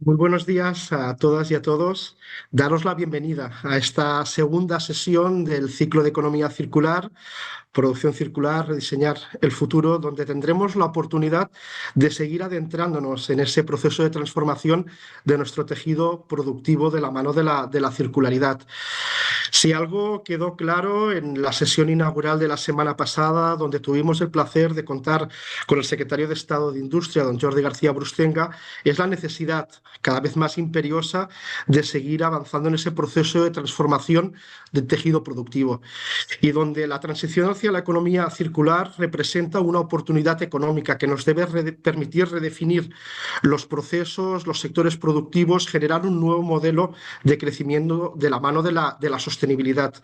Muy buenos días a todas y a todos. Daros la bienvenida a esta segunda sesión del ciclo de economía circular, producción circular, rediseñar el futuro, donde tendremos la oportunidad de seguir adentrándonos en ese proceso de transformación de nuestro tejido productivo de la mano de la circularidad. Si algo quedó claro en la sesión inaugural de la semana pasada, donde tuvimos el placer de contar con el secretario de Estado de Industria, don Jordi García Brustenga, es la necesidad cada vez más imperiosa de seguir avanzando en ese proceso de transformación del tejido productivo y donde la transición hacia la economía circular representa una oportunidad económica que nos debe permitir redefinir los procesos, los sectores productivos, generar un nuevo modelo de crecimiento de la mano de la sostenibilidad.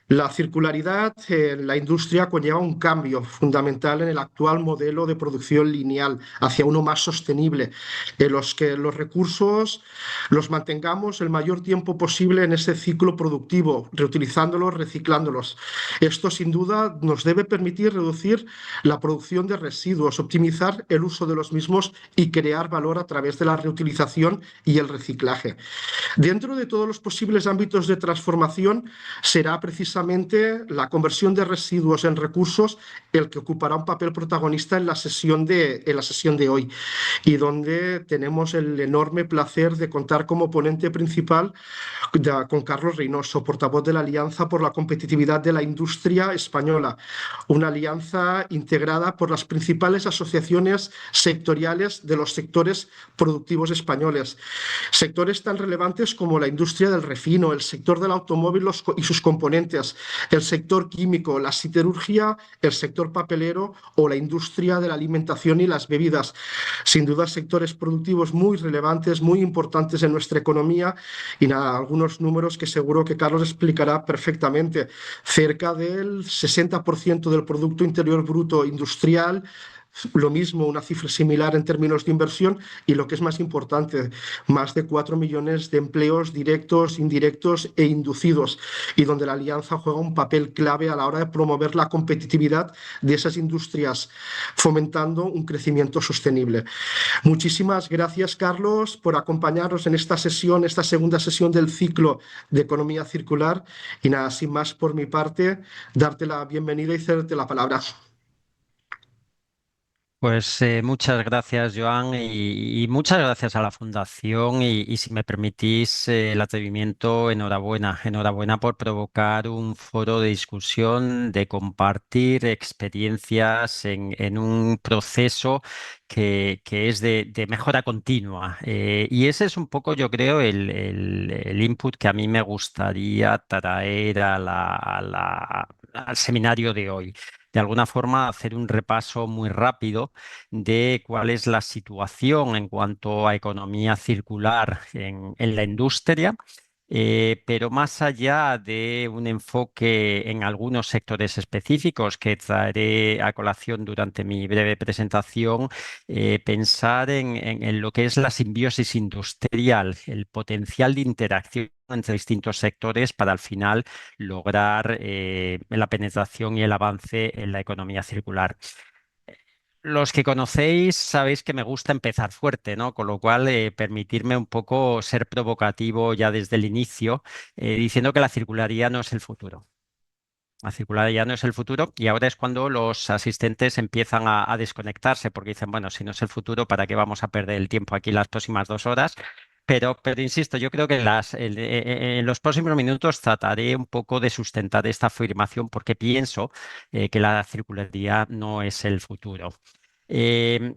La circularidad en la industria conlleva un cambio fundamental en el actual modelo de producción lineal hacia uno más sostenible, en los que los recursos los mantengamos el mayor tiempo posible en ese ciclo productivo, reutilizándolos, reciclándolos. Esto sin duda nos debe permitir reducir la producción de residuos, optimizar el uso de los mismos y crear valor a través de la reutilización y el reciclaje. Dentro de todos los posibles ámbitos de transformación, será precisamente la conversión de residuos en recursos el que ocupará un papel protagonista en la sesión de hoy, y donde tenemos el enorme placer de contar como ponente principal con Carlos Reynoso, portavoz de la Alianza por la Competitividad de la Industria Española, una alianza integrada por las principales asociaciones sectoriales de los sectores productivos españoles. Sectores tan relevantes como la industria del refino, el sector del automóvil y sus componentes, el sector químico, la siderurgia, el sector papelero o la industria de la alimentación y las bebidas. Sin duda, sectores productivos muy relevantes, muy importantes en nuestra economía. Y nada, algunos números que seguro que Carlos explicará perfectamente. Cerca del 60% del Producto Interior Bruto industrial, lo mismo, una cifra similar en términos de inversión, y lo que es más importante, más de 4 millones de empleos directos, indirectos e inducidos, y donde la alianza juega un papel clave a la hora de promover la competitividad de esas industrias, fomentando un crecimiento sostenible. Muchísimas gracias, Carlos, por acompañarnos en esta sesión, esta segunda sesión del ciclo de economía circular. Y nada, sin más por mi parte, darte la bienvenida y cederte la palabra. Pues muchas gracias, Joan, y muchas gracias a la Fundación. Y si me permitís el atrevimiento, enhorabuena. Enhorabuena por provocar un foro de discusión, de compartir experiencias en un proceso que es de mejora continua. Y ese es un poco, yo creo, el input que a mí me gustaría traer al seminario de hoy, de alguna forma hacer un repaso muy rápido de cuál es la situación en cuanto a economía circular en la industria. Pero más allá de un enfoque en algunos sectores específicos que traeré a colación durante mi breve presentación, pensar en lo que es la simbiosis industrial, el potencial de interacción entre distintos sectores para al final lograr la penetración y el avance en la economía circular. Los que conocéis sabéis que me gusta empezar fuerte, ¿no? Con lo cual, permitirme un poco ser provocativo ya desde el inicio, diciendo que la circularidad no es el futuro. La circularidad no es el futuro, y ahora es cuando los asistentes empiezan a desconectarse porque dicen, bueno, si no es el futuro, ¿para qué vamos a perder el tiempo aquí las próximas 2 horas? Pero insisto, yo creo que en los próximos minutos trataré un poco de sustentar esta afirmación porque pienso que la circularidad no es el futuro. Eh,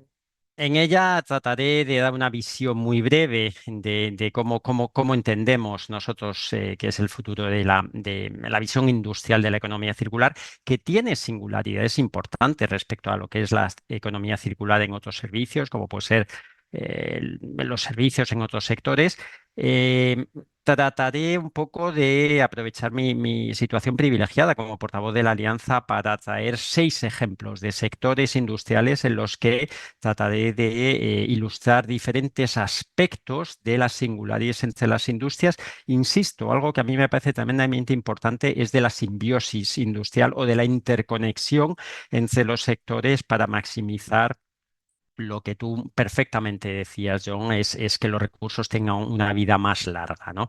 en ella trataré de dar una visión muy breve de cómo entendemos nosotros qué es el futuro de la visión industrial de la economía circular, que tiene singularidades importantes respecto a lo que es la economía circular en otros servicios, como puede ser los servicios en otros sectores. Eh, Trataré un poco de aprovechar mi situación privilegiada como portavoz de la Alianza para traer 6 ejemplos de sectores industriales en los que trataré de ilustrar diferentes aspectos de las singularidades entre las industrias. Insisto, algo que a mí me parece tremendamente importante es de la simbiosis industrial o de la interconexión entre los sectores para maximizar lo que tú perfectamente decías, John, es que los recursos tengan una vida más larga, ¿no?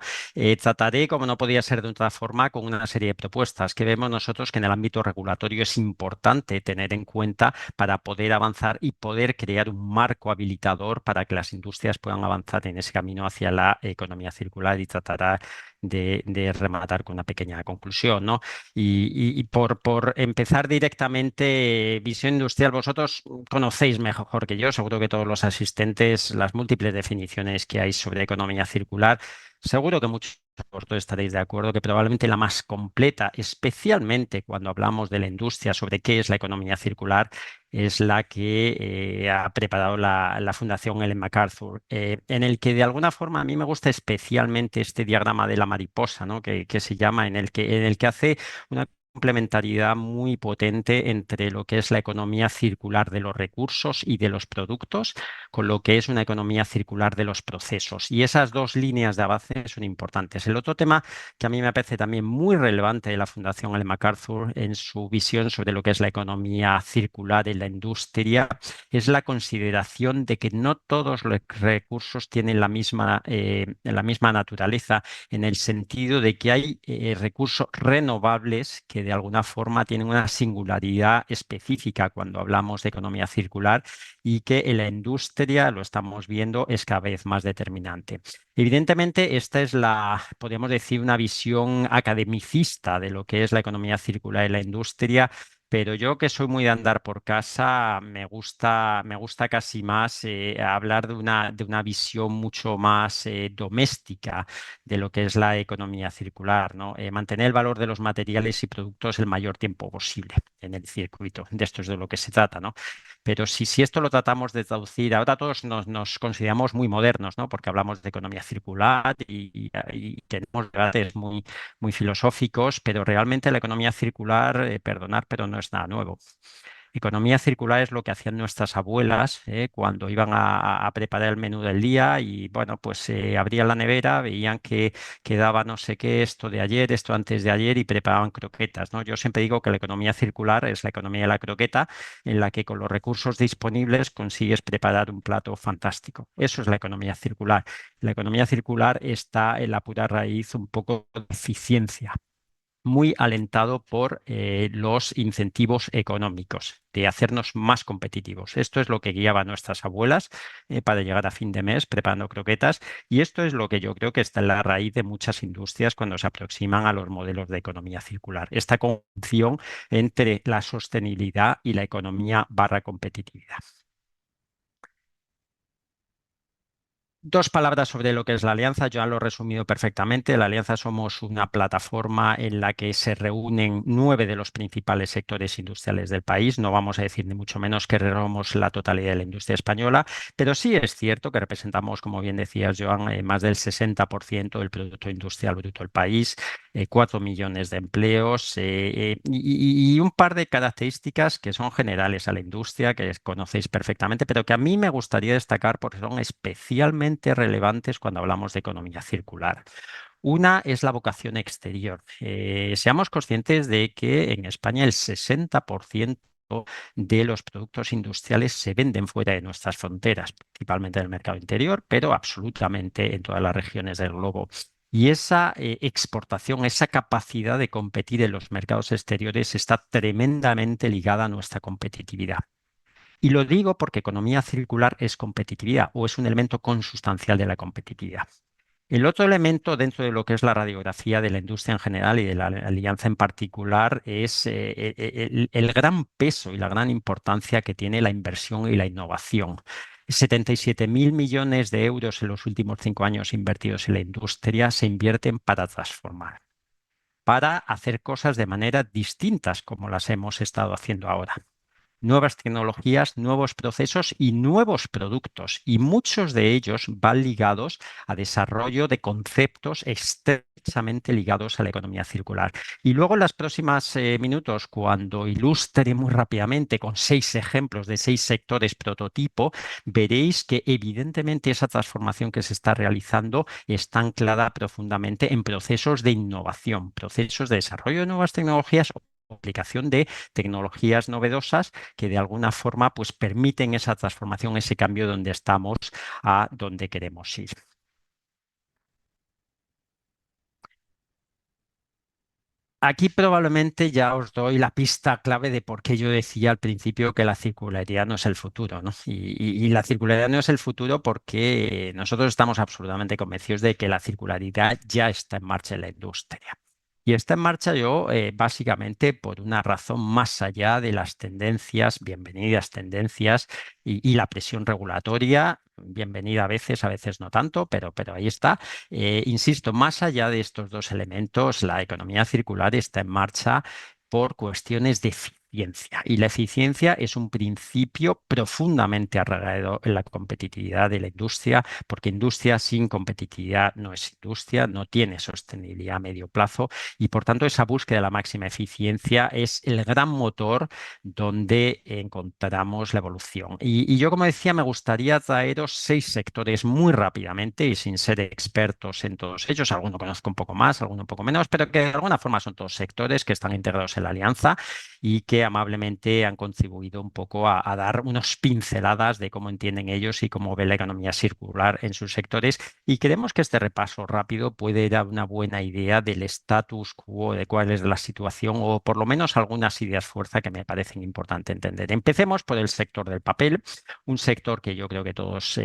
Trataré, como no podía ser de otra forma, con una serie de propuestas que vemos nosotros que en el ámbito regulatorio es importante tener en cuenta para poder avanzar y poder crear un marco habilitador para que las industrias puedan avanzar en ese camino hacia la economía circular y tratará de rematar con una pequeña conclusión, ¿no? Y por empezar directamente, visión industrial, vosotros conocéis mejor que yo, seguro que todos los asistentes, las múltiples definiciones que hay sobre economía circular. Seguro que muchos de vosotros estaréis de acuerdo que probablemente la más completa, especialmente cuando hablamos de la industria sobre qué es la economía circular, es la que ha preparado la Fundación Ellen MacArthur, en el que de alguna forma a mí me gusta especialmente este diagrama de la mariposa, ¿no? Que se llama, en el que hace una complementariedad muy potente entre lo que es la economía circular de los recursos y de los productos, con lo que es una economía circular de los procesos. Y esas dos líneas de avance son importantes. El otro tema que a mí me parece también muy relevante de la Fundación Ellen MacArthur en su visión sobre lo que es la economía circular en la industria es la consideración de que no todos los recursos tienen la misma naturaleza, en el sentido de que hay recursos renovables que de alguna forma tienen una singularidad específica cuando hablamos de economía circular y que en la industria, lo estamos viendo, es cada vez más determinante. Evidentemente, esta es podríamos decir, una visión academicista de lo que es la economía circular en la industria. Pero yo, que soy muy de andar por casa, me gusta casi más hablar de una visión mucho más doméstica de lo que es la economía circular, ¿no? Mantener el valor de los materiales y productos el mayor tiempo posible en el circuito. De esto es de lo que se trata, ¿no? Pero si esto lo tratamos de traducir, ahora todos nos consideramos muy modernos, ¿no? Porque hablamos de economía circular y tenemos debates muy filosóficos, pero realmente la economía circular, perdonar, pero no es nada nuevo. Economía circular es lo que hacían nuestras abuelas cuando iban a preparar el menú del día y, bueno, pues abrían la nevera, veían que quedaba no sé qué, esto de ayer, esto antes de ayer y preparaban croquetas, ¿no? Yo siempre digo que la economía circular es la economía de la croqueta, en la que con los recursos disponibles consigues preparar un plato fantástico. Eso es la economía circular. La economía circular está en la pura raíz un poco de eficiencia, muy alentado por los incentivos económicos, de hacernos más competitivos. Esto es lo que guiaba a nuestras abuelas para llegar a fin de mes preparando croquetas, y esto es lo que yo creo que está en la raíz de muchas industrias cuando se aproximan a los modelos de economía circular. Esta conjunción entre la sostenibilidad y la economía barra competitividad. Dos palabras sobre lo que es la Alianza. Yo ya lo he resumido perfectamente. La Alianza somos una plataforma en la que se reúnen 9 de los principales sectores industriales del país. No vamos a decir ni mucho menos que reunimos la totalidad de la industria española, pero sí es cierto que representamos, como bien decías, Joan, más del 60% del Producto Industrial Bruto del país, 4 millones de empleos y un par de características que son generales a la industria, que conocéis perfectamente, pero que a mí me gustaría destacar porque son especialmente relevantes cuando hablamos de economía circular. Una es la vocación exterior. Seamos conscientes de que en España el 60% de los productos industriales se venden fuera de nuestras fronteras, principalmente en el mercado interior, pero absolutamente en todas las regiones del globo. Y esa exportación, esa capacidad de competir en los mercados exteriores está tremendamente ligada a nuestra competitividad. Y lo digo porque economía circular es competitividad o es un elemento consustancial de la competitividad. El otro elemento dentro de lo que es la radiografía de la industria en general y de la alianza en particular es el gran peso y la gran importancia que tiene la inversión y la innovación. 77.000 millones de euros en los últimos 5 años invertidos en la industria se invierten para transformar, para hacer cosas de manera distintas como las hemos estado haciendo ahora. Nuevas tecnologías, nuevos procesos y nuevos productos. Y muchos de ellos van ligados a desarrollo de conceptos estrechamente ligados a la economía circular. Y luego en los próximos minutos, cuando ilustre muy rápidamente con 6 ejemplos de 6 sectores prototipo, veréis que evidentemente esa transformación que se está realizando está anclada profundamente en procesos de innovación, procesos de desarrollo de nuevas tecnologías aplicación de tecnologías novedosas que de alguna forma pues permiten esa transformación, ese cambio donde estamos a donde queremos ir. Aquí probablemente ya os doy la pista clave de por qué yo decía al principio que la circularidad no es el futuro, ¿no? Y la circularidad no es el futuro porque nosotros estamos absolutamente convencidos de que la circularidad ya está en marcha en la industria. Y está en marcha yo básicamente por una razón más allá de las tendencias, bienvenidas tendencias y la presión regulatoria, bienvenida a veces no tanto, pero ahí está. Insisto, más allá de estos dos elementos, la economía circular está en marcha por cuestiones de eficiencia. Y la eficiencia es un principio profundamente arraigado en la competitividad de la industria, porque industria sin competitividad no es industria, no tiene sostenibilidad a medio plazo y por tanto esa búsqueda de la máxima eficiencia es el gran motor donde encontramos la evolución. Y yo, como decía, me gustaría traeros 6 sectores muy rápidamente y sin ser expertos en todos ellos. Alguno conozco un poco más, alguno un poco menos, pero que de alguna forma son todos sectores que están integrados en la alianza y que amablemente han contribuido un poco a dar unas pinceladas de cómo entienden ellos y cómo ve la economía circular en sus sectores. Y creemos que este repaso rápido puede dar una buena idea del status quo, de cuál es la situación o por lo menos algunas ideas fuerza que me parecen importante entender. Empecemos por el sector del papel, un sector que yo creo que todos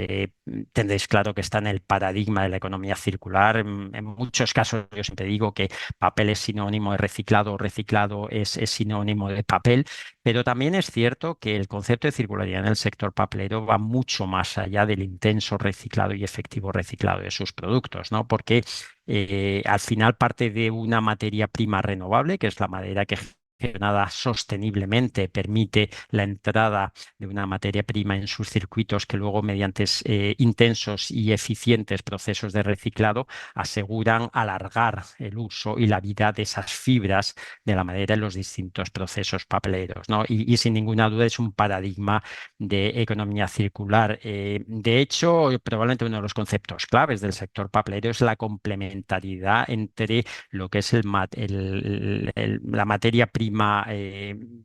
tendréis claro que está en el paradigma de la economía circular. En muchos casos yo siempre digo que papel es sinónimo de reciclado, reciclado es sinónimo de papel, pero también es cierto que el concepto de circularidad en el sector papelero va mucho más allá del intenso reciclado y efectivo reciclado de sus productos, ¿no? Porque al final parte de una materia prima renovable, que es la madera que gestionada sosteniblemente permite la entrada de una materia prima en sus circuitos que luego mediante intensos y eficientes procesos de reciclado aseguran alargar el uso y la vida de esas fibras de la madera en los distintos procesos papeleros, ¿no? Y sin ninguna duda es un paradigma de economía circular. De hecho, probablemente uno de los conceptos claves del sector papelero es la complementariedad entre lo que es la materia prima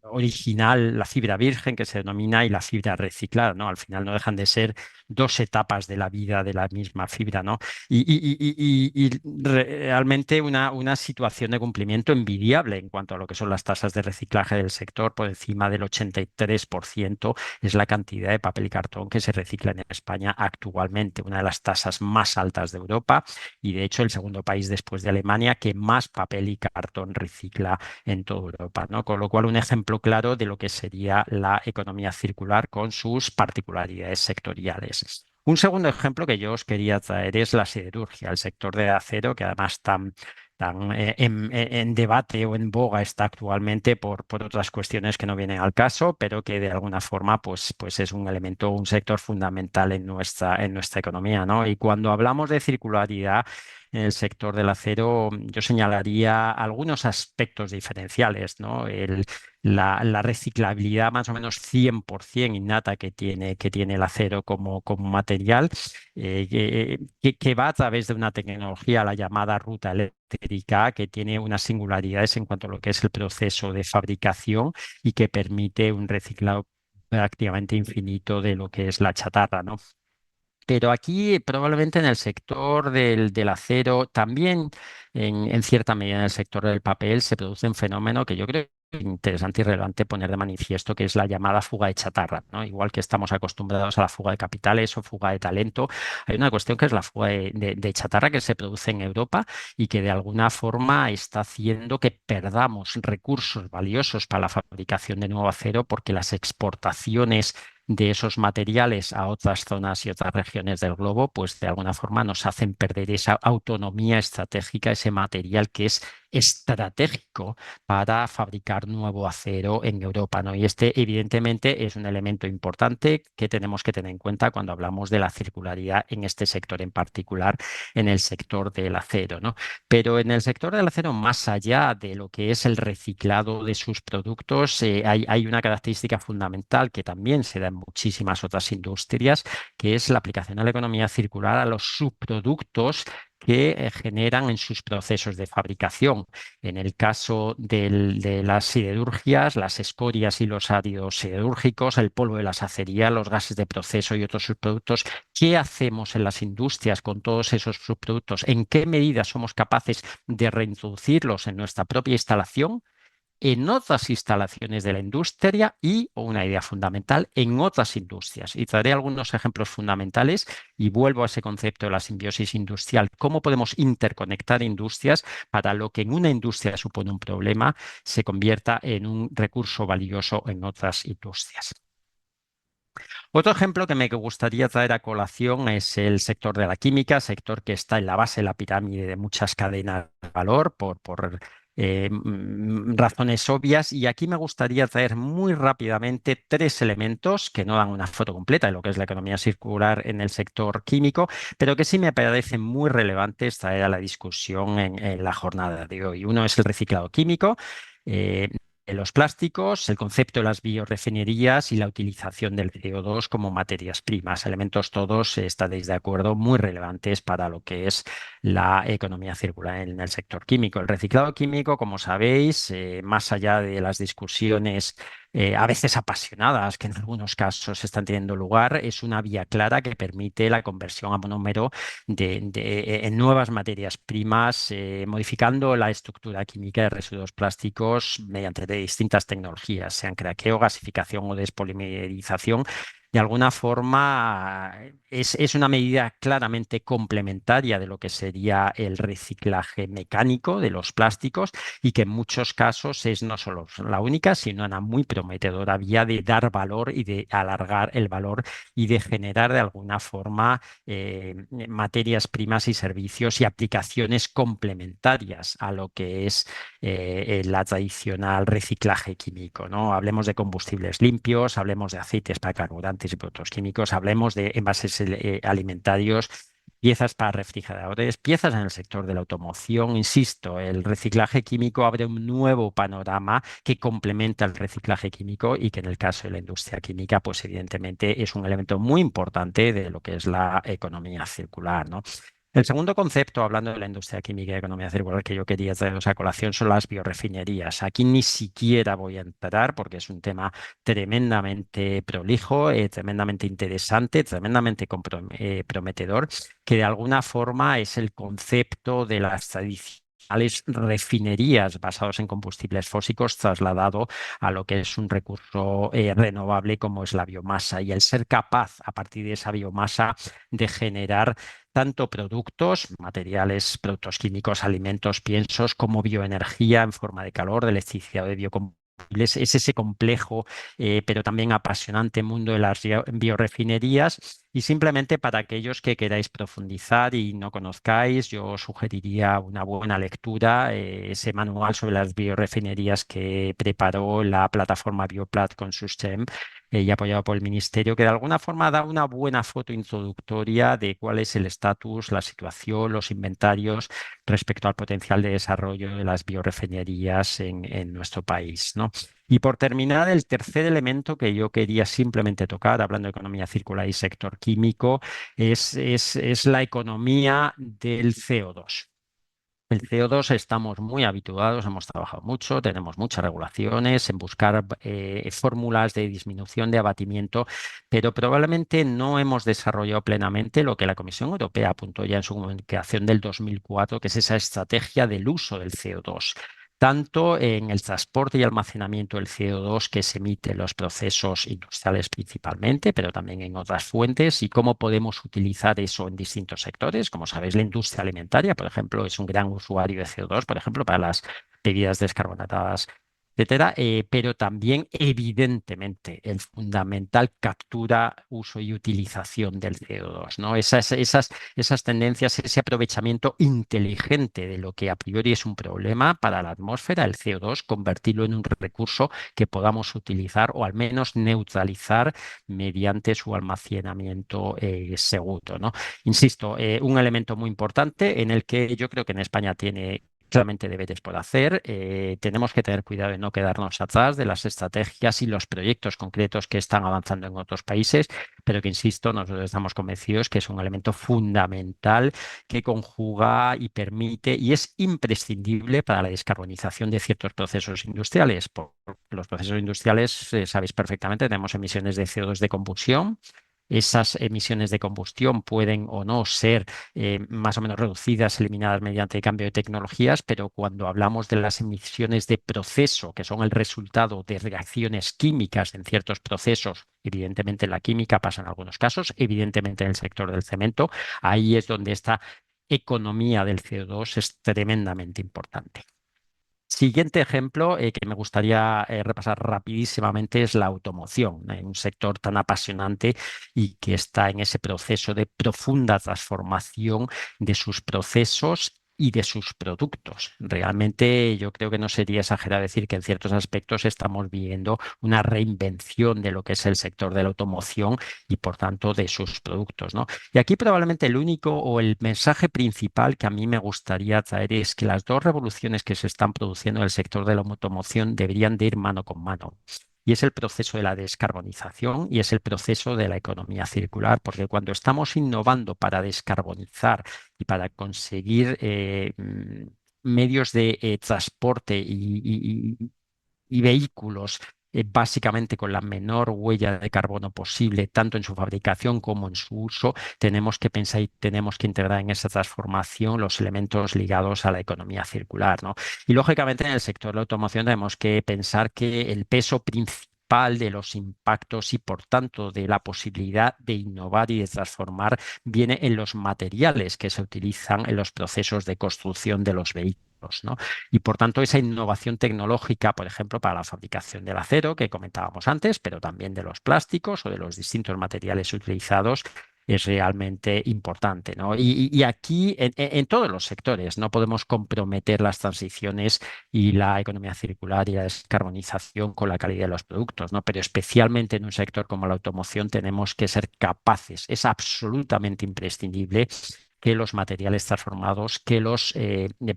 original, la fibra virgen que se denomina, y la fibra reciclada, ¿no? Al final no dejan de ser dos etapas de la vida de la misma fibra, ¿no? Y realmente una situación de cumplimiento envidiable en cuanto a lo que son las tasas de reciclaje del sector, por encima del 83% es la cantidad de papel y cartón que se recicla en España actualmente, una de las tasas más altas de Europa y de hecho el segundo país después de Alemania que más papel y cartón recicla en toda Europa, ¿no? Con lo cual un ejemplo claro de lo que sería la economía circular con sus particularidades sectoriales. Un segundo ejemplo que yo os quería traer es la siderurgia, el sector de acero, que además tan en debate o en boga está actualmente por otras cuestiones que no vienen al caso, pero que de alguna forma pues es un elemento, un sector fundamental en nuestra economía, ¿no? Y cuando hablamos de circularidad en el sector del acero, yo señalaría algunos aspectos diferenciales, ¿no? La reciclabilidad más o menos 100% innata que tiene el acero como material, que va a través de una tecnología, la llamada ruta eléctrica, que tiene unas singularidades en cuanto a lo que es el proceso de fabricación y que permite un reciclado prácticamente infinito de lo que es la chatarra, ¿no? Pero aquí probablemente en el sector del acero, también en cierta medida en el sector del papel, se produce un fenómeno que yo creo interesante y relevante poner de manifiesto, que es la llamada fuga de chatarra, ¿no? Igual que estamos acostumbrados a la fuga de capitales o fuga de talento, hay una cuestión que es la fuga de chatarra que se produce en Europa y que de alguna forma está haciendo que perdamos recursos valiosos para la fabricación de nuevo acero porque las exportaciones de esos materiales a otras zonas y otras regiones del globo, pues de alguna forma nos hacen perder esa autonomía estratégica, ese material que es estratégico para fabricar nuevo acero en Europa, ¿no? Y este, evidentemente, es un elemento importante que tenemos que tener en cuenta cuando hablamos de la circularidad en este sector en particular, en el sector del acero, ¿no? Pero en el sector del acero, más allá de lo que es el reciclado de sus productos, hay una característica fundamental que también se da en muchísimas otras industrias, que es la aplicación de la economía circular a los subproductos que generan en sus procesos de fabricación. En el caso de las siderurgias, las escorias y los áridos siderúrgicos, el polvo de las acerías, los gases de proceso y otros subproductos. ¿Qué hacemos en las industrias con todos esos subproductos? ¿En qué medida somos capaces de reintroducirlos en nuestra propia instalación, en otras instalaciones de la industria y, o una idea fundamental, en otras industrias? Y traeré algunos ejemplos fundamentales y vuelvo a ese concepto de la simbiosis industrial. ¿Cómo podemos interconectar industrias para lo que en una industria supone un problema se convierta en un recurso valioso en otras industrias? Otro ejemplo que me gustaría traer a colación es el sector de la química, sector que está en la base de la pirámide de muchas cadenas de valor por razones obvias. Y aquí me gustaría traer muy rápidamente tres elementos que no dan una foto completa de lo que es la economía circular en el sector químico, pero que sí me parecen muy relevantes traer a la discusión en la jornada de hoy. Uno es el reciclado químico. eh, los plásticos, el concepto de las biorefinerías y la utilización del CO2 como materias primas, elementos todos, estaréis de acuerdo, muy relevantes para lo que es la economía circular en el sector químico. El reciclado químico, como sabéis, más allá de las discusiones a veces apasionadas que en algunos casos están teniendo lugar, es una vía clara que permite la conversión a monómero en nuevas materias primas, modificando la estructura química de residuos plásticos mediante distintas tecnologías, sean craqueo, gasificación o despolimerización. De alguna forma es una medida claramente complementaria de lo que sería el reciclaje mecánico de los plásticos y que en muchos casos es no solo la única, sino una muy prometedora vía de dar valor y de alargar el valor y de generar de alguna forma materias primas y servicios y aplicaciones complementarias a lo que es la tradicional reciclaje químico, ¿no? Hablemos de combustibles limpios, hablemos de aceites para carburantes y productos químicos, hablemos de envases alimentarios, piezas para refrigeradores, piezas en el sector de la automoción. Insisto, el reciclaje químico abre un nuevo panorama que complementa el reciclaje químico y que en el caso de la industria química, pues evidentemente es un elemento muy importante de lo que es la economía circular, ¿no? El segundo concepto, hablando de la industria química y economía circular, que yo quería traeros a colación son las biorefinerías. Aquí ni siquiera voy a entrar porque es un tema tremendamente prolijo, tremendamente interesante, tremendamente prometedor, que de alguna forma es el concepto de las tradicionales refinerías basados en combustibles fósiles trasladado a lo que es un recurso renovable como es la biomasa y el ser capaz a partir de esa biomasa de generar tanto productos, materiales, productos químicos, alimentos, piensos, como bioenergía en forma de calor, de electricidad o de biocombustibles. Es ese complejo, pero también apasionante mundo de las biorefinerías. Y simplemente para aquellos que queráis profundizar y no conozcáis, yo sugeriría una buena lectura, ese manual sobre las biorefinerías que preparó la plataforma Bioplat con Sustem y apoyado por el Ministerio, que de alguna forma da una buena foto introductoria de cuál es el estatus, la situación, los inventarios respecto al potencial de desarrollo de las biorefinerías en nuestro país, ¿no? Y por terminar, el tercer elemento que yo quería simplemente tocar, hablando de economía circular y sector químico, es la economía del CO2. El CO2 estamos muy habituados, hemos trabajado mucho, tenemos muchas regulaciones en buscar fórmulas de disminución de abatimiento, pero probablemente no hemos desarrollado plenamente lo que la Comisión Europea apuntó ya en su comunicación del 2004, que es esa estrategia del uso del CO2 tanto en el transporte y almacenamiento del CO2 que se emite en los procesos industriales principalmente, pero también en otras fuentes, y cómo podemos utilizar eso en distintos sectores. Como sabéis, la industria alimentaria, por ejemplo, es un gran usuario de CO2, por ejemplo, para las bebidas descarbonatadas, etcétera, pero también, evidentemente, el fundamental captura, uso y utilización del CO2, ¿no? Esas tendencias, ese aprovechamiento inteligente de lo que a priori es un problema para la atmósfera, el CO2, convertirlo en un recurso que podamos utilizar o al menos neutralizar mediante su almacenamiento seguro, ¿no? Insisto, un elemento muy importante en el que yo creo que en España tiene claramente deberes por hacer. Tenemos que tener cuidado de no quedarnos atrás de las estrategias y los proyectos concretos que están avanzando en otros países, pero que, insisto, nosotros estamos convencidos que es un elemento fundamental que conjuga y permite y es imprescindible para la descarbonización de ciertos procesos industriales. Por los procesos industriales, sabéis perfectamente, tenemos emisiones de CO2 de combustión. Esas emisiones de combustión pueden o no ser más o menos reducidas, eliminadas mediante el cambio de tecnologías, pero cuando hablamos de las emisiones de proceso, que son el resultado de reacciones químicas en ciertos procesos, evidentemente la química pasa en algunos casos, evidentemente en el sector del cemento, ahí es donde esta economía del CO2 es tremendamente importante. Siguiente ejemplo que me gustaría repasar rapidísimamente es la automoción, un sector tan apasionante y que está en ese proceso de profunda transformación de sus procesos y de sus productos. Realmente yo creo que no sería exagerado decir que en ciertos aspectos estamos viendo una reinvención de lo que es el sector de la automoción y por tanto de sus productos, ¿no? Y aquí probablemente el único o el mensaje principal que a mí me gustaría traer es que las dos revoluciones que se están produciendo en el sector de la automoción deberían de ir mano con mano. Y es el proceso de la descarbonización y es el proceso de la economía circular, porque cuando estamos innovando para descarbonizar y para conseguir medios de transporte y vehículos básicamente con la menor huella de carbono posible, tanto en su fabricación como en su uso, tenemos que pensar y tenemos que integrar en esa transformación los elementos ligados a la economía circular, ¿no? Y lógicamente en el sector de la automoción tenemos que pensar que el peso principal de los impactos y por tanto de la posibilidad de innovar y de transformar viene en los materiales que se utilizan en los procesos de construcción de los vehículos, ¿no? Y por tanto, esa innovación tecnológica, por ejemplo, para la fabricación del acero que comentábamos antes, pero también de los plásticos o de los distintos materiales utilizados, es realmente importante, ¿no? Y aquí, en todos los sectores, no podemos comprometer las transiciones y la economía circular y la descarbonización con la calidad de los productos, ¿no? Pero especialmente en un sector como la automoción tenemos que ser capaces, es absolutamente imprescindible que los materiales transformados, que los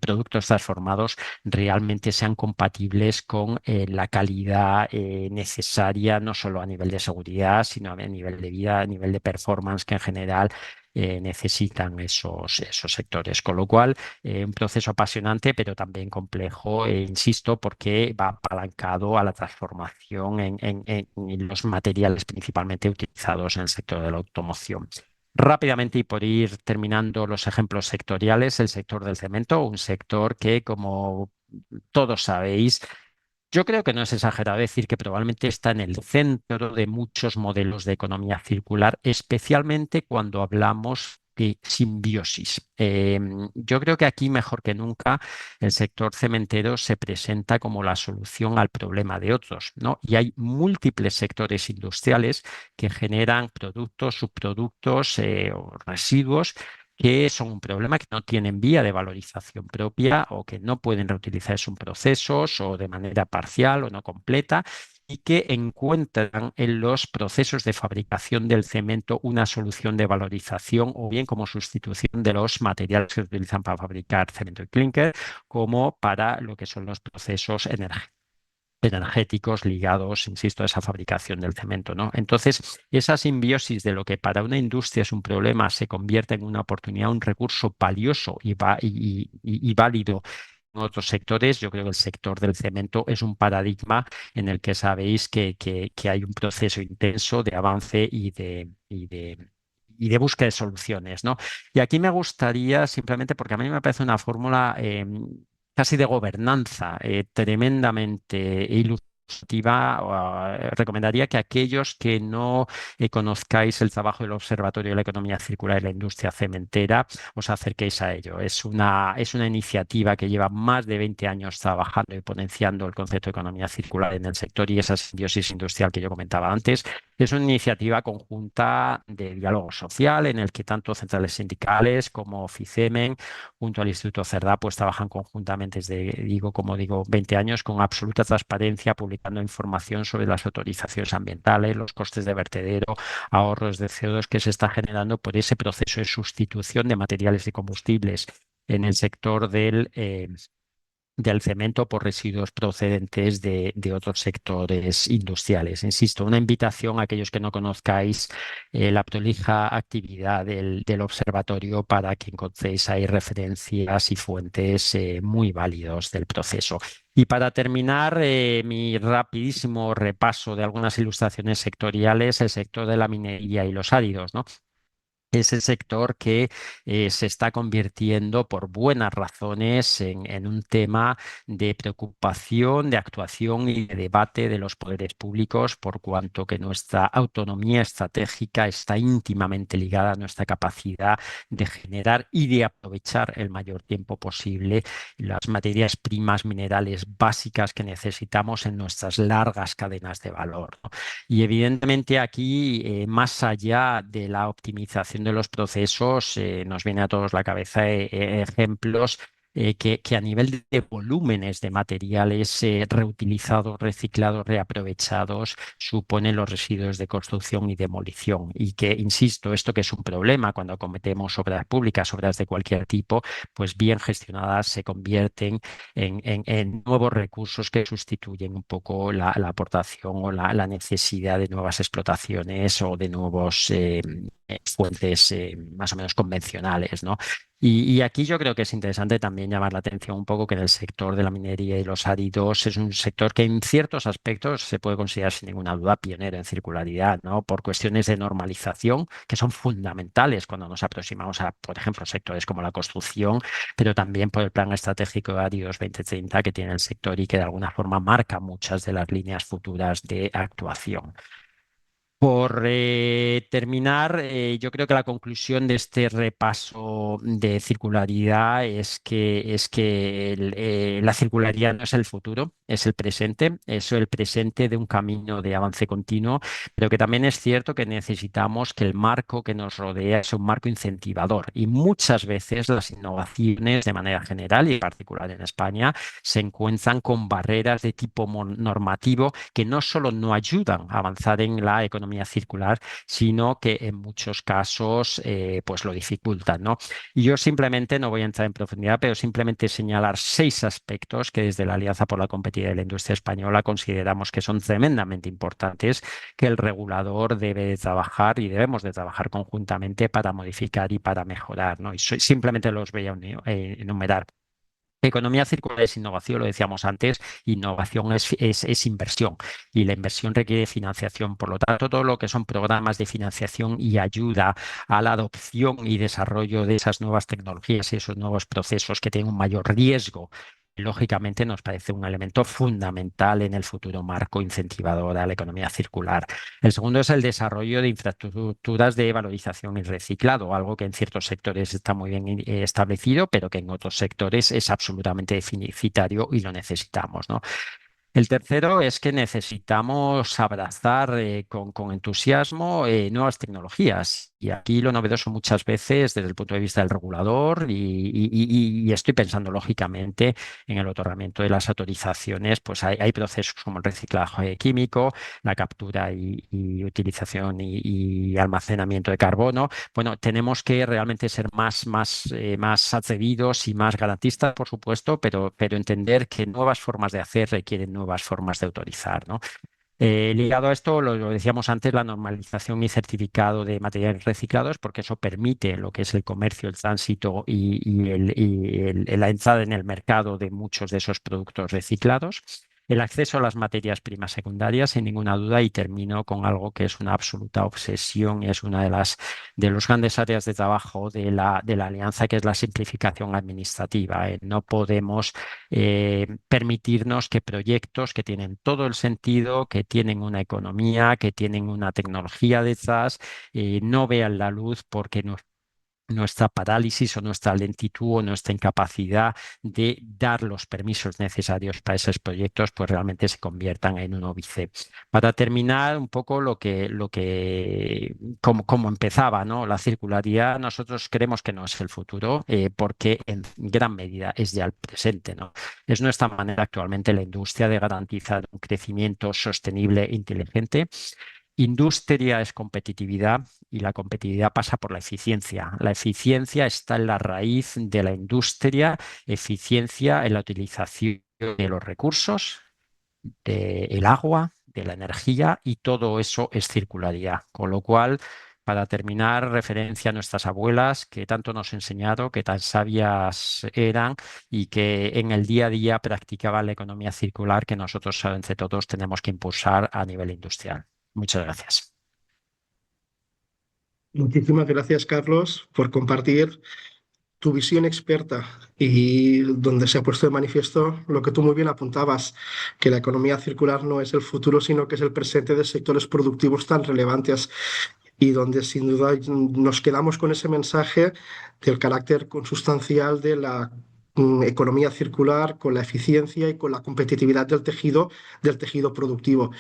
productos transformados realmente sean compatibles con la calidad necesaria, no solo a nivel de seguridad, sino a nivel de vida, a nivel de performance que en general necesitan esos sectores. Con lo cual, un proceso apasionante, pero también complejo, insisto, porque va apalancado a la transformación en los materiales principalmente utilizados en el sector de la automoción. Rápidamente y por ir terminando los ejemplos sectoriales, el sector del cemento, un sector que, como todos sabéis, yo creo que no es exagerado decir que probablemente está en el centro de muchos modelos de economía circular, especialmente cuando hablamos de simbiosis. Yo creo que aquí, mejor que nunca, el sector cementero se presenta como la solución al problema de otros, ¿no? Y hay múltiples sectores industriales que generan productos, subproductos o residuos que son un problema, que no tienen vía de valorización propia o que no pueden reutilizar sus procesos o de manera parcial o no completa y que encuentran en los procesos de fabricación del cemento una solución de valorización o bien como sustitución de los materiales que se utilizan para fabricar cemento y clinker, como para lo que son los procesos energéticos ligados, insisto, a esa fabricación del cemento, ¿no? Entonces, esa simbiosis de lo que para una industria es un problema se convierte en una oportunidad, un recurso valioso y válido en otros sectores. Yo creo que el sector del cemento es un paradigma en el que sabéis que hay un proceso intenso de avance y de búsqueda de soluciones, ¿no? Y aquí me gustaría simplemente, porque a mí me parece una fórmula casi de gobernanza, tremendamente ilustrativa. Recomendaría que aquellos que no conozcáis el trabajo del Observatorio de la Economía Circular y la Industria Cementera, os acerquéis a ello. Es una iniciativa que lleva más de 20 años trabajando y potenciando el concepto de economía circular en el sector y esa simbiosis industrial que yo comentaba antes. Es una iniciativa conjunta de diálogo social en el que tanto centrales sindicales como FICEMEN junto al Instituto Cerdá, pues trabajan conjuntamente desde, como digo, 20 años con absoluta transparencia, publicando información sobre las autorizaciones ambientales, los costes de vertedero, ahorros de CO2 que se está generando por ese proceso de sustitución de materiales y combustibles en el sector del cemento por residuos procedentes de otros sectores industriales. Insisto, una invitación a aquellos que no conozcáis la prolija actividad del observatorio para que encontréis ahí referencias y fuentes muy válidos del proceso. Y para terminar, mi rapidísimo repaso de algunas ilustraciones sectoriales, el sector de la minería y los áridos, ¿no? Es el sector que se está convirtiendo por buenas razones en un tema de preocupación, de actuación y de debate de los poderes públicos, por cuanto que nuestra autonomía estratégica está íntimamente ligada a nuestra capacidad de generar y de aprovechar el mayor tiempo posible las materias primas minerales básicas que necesitamos en nuestras largas cadenas de valor, ¿no? Y evidentemente aquí, más allá de la optimización de los procesos, nos viene a todos la cabeza ejemplos que a nivel de volúmenes de materiales reutilizados, reciclados, reaprovechados, suponen los residuos de construcción y demolición. Y que, insisto, esto que es un problema cuando cometemos obras públicas, obras de cualquier tipo, pues bien gestionadas se convierten en nuevos recursos que sustituyen un poco la aportación o la necesidad de nuevas explotaciones o de nuevos fuentes más o menos convencionales, ¿no? Y aquí yo creo que es interesante también llamar la atención un poco que en el sector de la minería y los áridos es un sector que en ciertos aspectos se puede considerar sin ninguna duda pionero en circularidad, ¿no? Por cuestiones de normalización que son fundamentales cuando nos aproximamos a, por ejemplo, sectores como la construcción, pero también por el Plan Estratégico de Áridos 2030 que tiene el sector y que de alguna forma marca muchas de las líneas futuras de actuación. Por terminar, yo creo que la conclusión de este repaso de circularidad es que la circularidad no es el futuro, es el presente, es el presente de un camino de avance continuo, pero que también es cierto que necesitamos que el marco que nos rodea es un marco incentivador y muchas veces las innovaciones de manera general y en particular en España se encuentran con barreras de tipo normativo que no solo no ayudan a avanzar en la economía circular, sino que en muchos casos pues lo dificultan, ¿no? Y yo simplemente, no voy a entrar en profundidad, pero simplemente señalar 6 aspectos que desde la Alianza por la Competitividad de la Industria Española consideramos que son tremendamente importantes, que el regulador debe de trabajar y debemos de trabajar conjuntamente para modificar y para mejorar, ¿no? Y simplemente los voy a enumerar. Economía circular es innovación, lo decíamos antes, innovación es inversión y la inversión requiere financiación. Por lo tanto, todo lo que son programas de financiación y ayuda a la adopción y desarrollo de esas nuevas tecnologías y esos nuevos procesos que tienen un mayor riesgo, lógicamente nos parece un elemento fundamental en el futuro marco incentivador a la economía circular. El segundo es el desarrollo de infraestructuras de valorización y reciclado, algo que en ciertos sectores está muy bien establecido, pero que en otros sectores es absolutamente deficitario y lo necesitamos, ¿no? El tercero es que necesitamos abrazar con entusiasmo nuevas tecnologías. Y aquí lo novedoso muchas veces desde el punto de vista del regulador y estoy pensando lógicamente en el otorgamiento de las autorizaciones, pues hay procesos como el reciclaje químico, la captura y utilización y almacenamiento de carbono. Bueno, tenemos que realmente ser más atrevidos y más garantistas, por supuesto, pero entender que nuevas formas de hacer requieren nuevas formas de autorizar, ¿no? Ligado a esto, lo decíamos antes, la normalización y certificado de materiales reciclados, porque eso permite lo que es el comercio, el tránsito la entrada en el mercado de muchos de esos productos reciclados. El acceso a las materias primas secundarias, sin ninguna duda, y termino con algo que es una absoluta obsesión y es una de los grandes áreas de trabajo de la alianza, que es la simplificación administrativa. No podemos permitirnos que proyectos que tienen todo el sentido, que tienen una economía, que tienen una tecnología detrás, no vean la luz porque nuestra parálisis o nuestra lentitud o nuestra incapacidad de dar los permisos necesarios para esos proyectos, pues realmente se conviertan en un óbice. Para terminar, un poco como empezaba, ¿no? La circularidad, nosotros creemos que no es el futuro, porque en gran medida es ya el presente, ¿no? Es nuestra manera actualmente la industria de garantizar un crecimiento sostenible e inteligente Industria es competitividad y la competitividad pasa por la eficiencia. La eficiencia está en la raíz de la industria, eficiencia en la utilización de los recursos, del agua, de la energía y todo eso es circularidad. Con lo cual, para terminar, referencia a nuestras abuelas que tanto nos enseñaron, que tan sabias eran y que en el día a día practicaban la economía circular que nosotros entre todos tenemos que impulsar a nivel industrial. Muchas gracias. Muchísimas gracias, Carlos, por compartir tu visión experta y donde se ha puesto de manifiesto lo que tú muy bien apuntabas, que la economía circular no es el futuro, sino que es el presente de sectores productivos tan relevantes y donde sin duda nos quedamos con ese mensaje del carácter consustancial de la economía circular, con la eficiencia y con la competitividad del tejido productivo.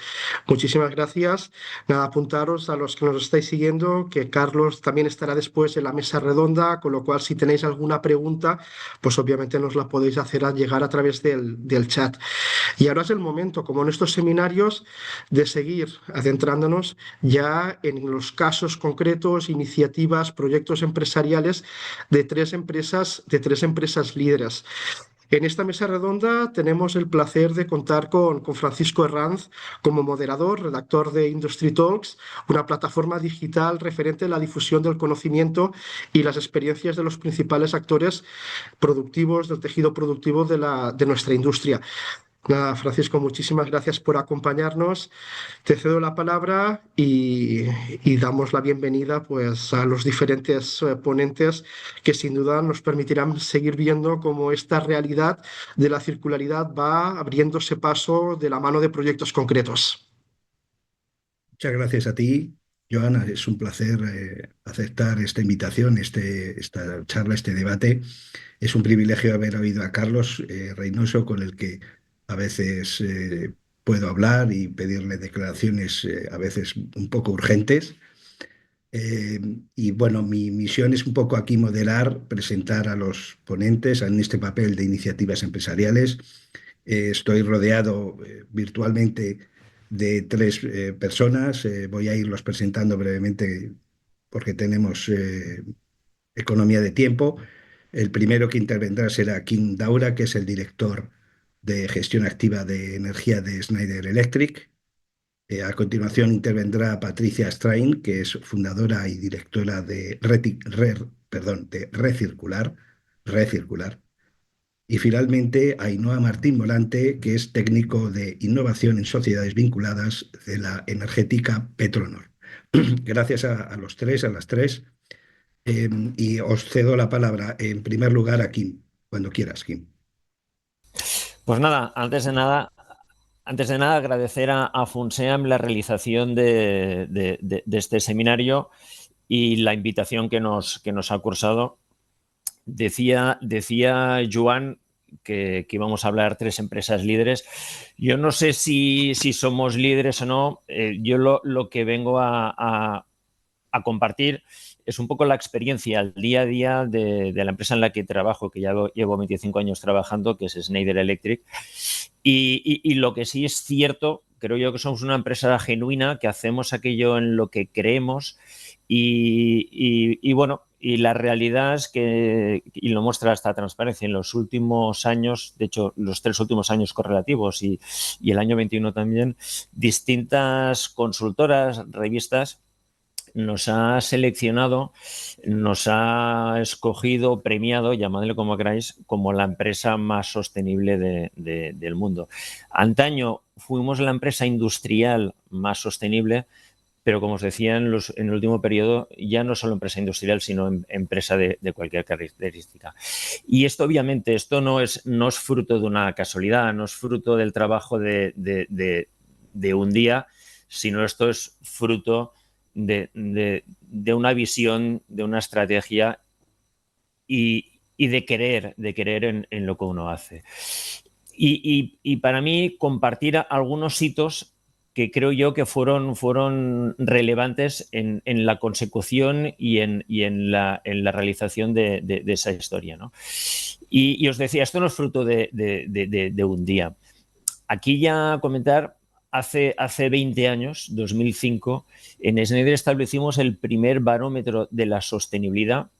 Muchísimas gracias. Nada, apuntaros a los que nos estáis siguiendo, que Carlos también estará después en la mesa redonda, con lo cual si tenéis alguna pregunta, pues obviamente nos la podéis hacer llegar a través del chat. Y ahora es el momento, como en estos seminarios, de seguir adentrándonos ya en los casos concretos, iniciativas, proyectos empresariales de tres empresas líderes. En esta mesa redonda tenemos el placer de contar con Francisco Herranz como moderador, redactor de Industry Talks, una plataforma digital referente a la difusión del conocimiento y las experiencias de los principales actores productivos del tejido productivo de nuestra industria. Nada, Francisco, muchísimas gracias por acompañarnos. Te cedo la palabra y damos la bienvenida pues, a los diferentes ponentes que sin duda nos permitirán seguir viendo cómo esta realidad de la circularidad va abriéndose paso de la mano de proyectos concretos. Muchas gracias a ti, Joana. Es un placer aceptar esta invitación, esta charla, este debate. Es un privilegio haber oído a Carlos Reynoso, con el que a veces puedo hablar y pedirle declaraciones a veces un poco urgentes. Eh, y bueno, mi misión es un poco aquí moderar, presentar a los ponentes en este papel de iniciativas empresariales. Estoy rodeado virtualmente de tres personas. Voy a irlos presentando brevemente porque tenemos economía de tiempo. El primero que intervendrá será Kim Daura, que es el director de gestión activa de energía de Schneider Electric. A continuación intervendrá Patricia Strain, que es fundadora y directora de Recircular. Y finalmente Ainhoa Martín Volante, que es técnico de innovación en sociedades vinculadas de la energética Petronor. Gracias a los tres, a las tres. Y os cedo la palabra en primer lugar a Kim, cuando quieras, Kim. Pues nada, antes de nada agradecer a FUNSEAM la realización de este seminario y la invitación que nos ha cursado. Decía Joan que íbamos a hablar tres empresas líderes. Yo no sé si somos líderes o no. Yo lo que vengo a compartir es un poco la experiencia, el día a día de la empresa en la que trabajo, que ya llevo 25 años trabajando, que es Schneider Electric. Y lo que sí es cierto, creo yo que somos una empresa genuina, que hacemos aquello en lo que creemos y bueno, y la realidad es que, y lo muestra esta transparencia, en los últimos años, de hecho los 3 últimos años correlativos y el año 21 también, distintas consultoras, revistas, nos ha seleccionado, nos ha escogido, premiado, llamadle como queráis, como la empresa más sostenible del mundo. Antaño fuimos la empresa industrial más sostenible, pero como os decía en el último periodo, ya no solo empresa industrial, sino empresa de cualquier característica. Y esto obviamente, esto no es fruto de una casualidad, no es fruto del trabajo de un día, sino esto es fruto de una visión, de una estrategia y de querer en lo que uno hace. Y para mí compartir algunos hitos que creo yo que fueron relevantes en la consecución y en la realización de esa historia, ¿no? Y os decía, esto no es fruto de un día. Aquí ya comentar hace 20 años, 2005, en Schneider establecimos el primer barómetro de la sostenibilidad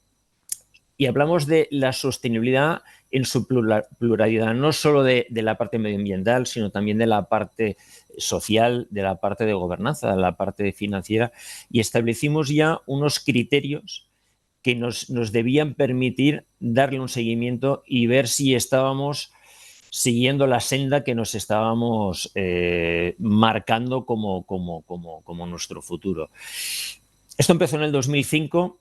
y hablamos de la sostenibilidad en su pluralidad, no solo de la parte medioambiental, sino también de la parte social, de la parte de gobernanza, de la parte financiera, y establecimos ya unos criterios que nos debían permitir darle un seguimiento y ver si estábamos siguiendo la senda que nos estábamos marcando como nuestro futuro. Esto empezó en el 2005.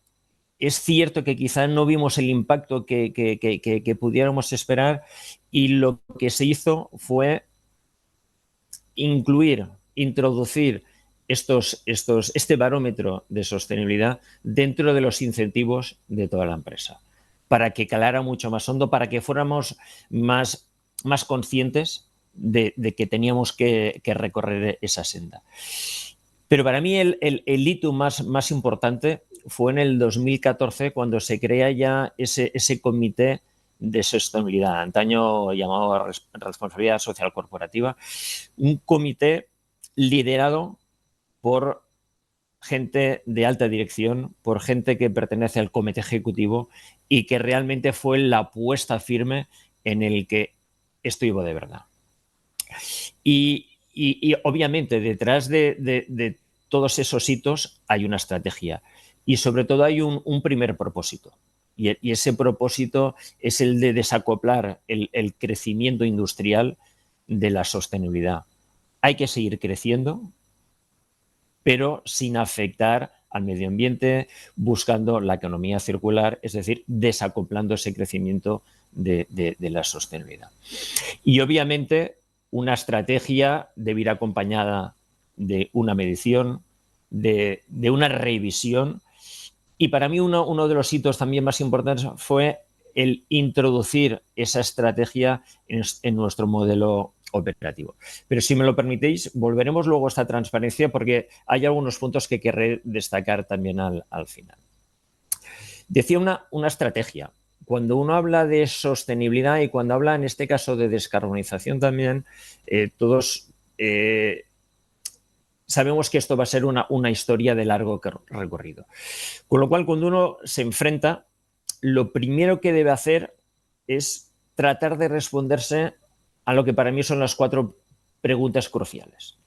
Es cierto que quizá no vimos el impacto que pudiéramos esperar, y lo que se hizo fue introducir este barómetro de sostenibilidad dentro de los incentivos de toda la empresa, para que calara mucho más hondo, para que fuéramos más conscientes de que teníamos que recorrer esa senda. Pero para mí el hito más importante fue en el 2014, cuando se crea ya ese comité de sostenibilidad, antaño llamado responsabilidad social corporativa, un comité liderado por gente de alta dirección, por gente que pertenece al comité ejecutivo, y que realmente fue la apuesta firme en el que esto iba de verdad. Y obviamente detrás de todos esos hitos hay una estrategia, y sobre todo hay un primer propósito. Y ese propósito es el de desacoplar el crecimiento industrial de la sostenibilidad. Hay que seguir creciendo, pero sin afectar al medio ambiente, buscando la economía circular, es decir, desacoplando ese crecimiento de la sostenibilidad. Y obviamente una estrategia debe ir acompañada de una medición, de una revisión. Y para mí uno de los hitos también más importantes fue el introducir esa estrategia en nuestro modelo operativo. Pero si me lo permitéis, volveremos luego a esta transparencia, porque hay algunos puntos que querré destacar también al final. Decía una estrategia. Cuando uno habla de sostenibilidad y cuando habla en este caso de descarbonización también, todos sabemos que esto va a ser una historia de largo recorrido. Con lo cual, cuando uno se enfrenta, lo primero que debe hacer es tratar de responderse a lo que para mí son las 4 preguntas cruciales.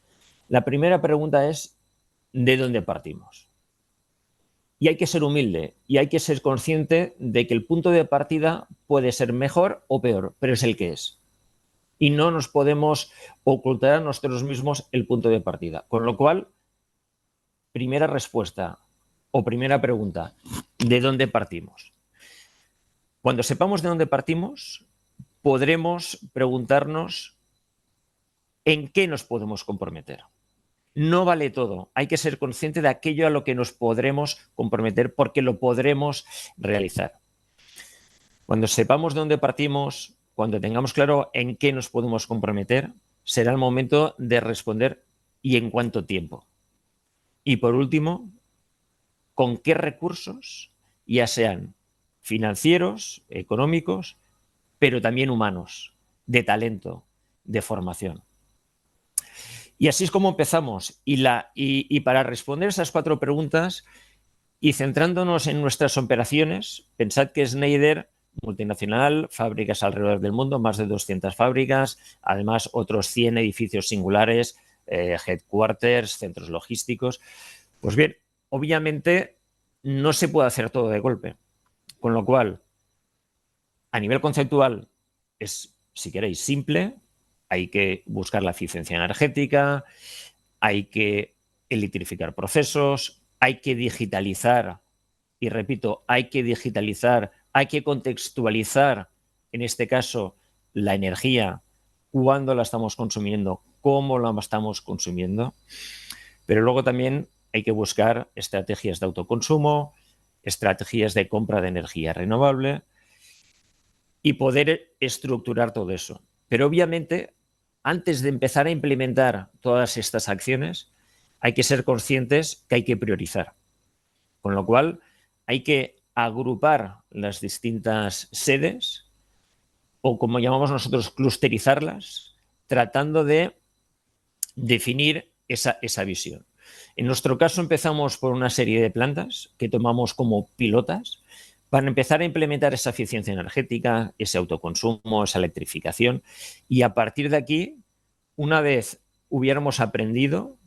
La primera pregunta es: ¿de dónde partimos? Y hay que ser humilde y hay que ser consciente de que el punto de partida puede ser mejor o peor, pero es el que es. Y no nos podemos ocultar a nosotros mismos el punto de partida. Con lo cual, primera respuesta o primera pregunta: ¿de dónde partimos? Cuando sepamos de dónde partimos, podremos preguntarnos en qué nos podemos comprometer. No vale todo, hay que ser consciente de aquello a lo que nos podremos comprometer, porque lo podremos realizar. Cuando sepamos de dónde partimos, cuando tengamos claro en qué nos podemos comprometer, será el momento de responder y en cuánto tiempo. Y por último, con qué recursos, ya sean financieros, económicos, pero también humanos, de talento, de formación. Y así es como empezamos. Y para responder esas 4 preguntas y centrándonos en nuestras operaciones, pensad que Schneider, multinacional, fábricas alrededor del mundo, más de 200 fábricas, además otros 100 edificios singulares, headquarters, centros logísticos. Pues bien, obviamente no se puede hacer todo de golpe. Con lo cual, a nivel conceptual, es, si queréis, simple. Hay que buscar la eficiencia energética, hay que electrificar procesos, hay que digitalizar, y repito, hay que digitalizar, hay que contextualizar, en este caso, la energía, cuándo la estamos consumiendo, cómo la estamos consumiendo. Pero luego también hay que buscar estrategias de autoconsumo, estrategias de compra de energía renovable y poder estructurar todo eso. Pero obviamente, antes de empezar a implementar todas estas acciones, hay que ser conscientes que hay que priorizar. Con lo cual, hay que agrupar las distintas sedes, o como llamamos nosotros, clusterizarlas, tratando de definir esa visión. En nuestro caso empezamos por una serie de plantas que tomamos como pilotas para empezar a implementar esa eficiencia energética, ese autoconsumo, esa electrificación, y a partir de aquí, una vez hubiéramos aprendido,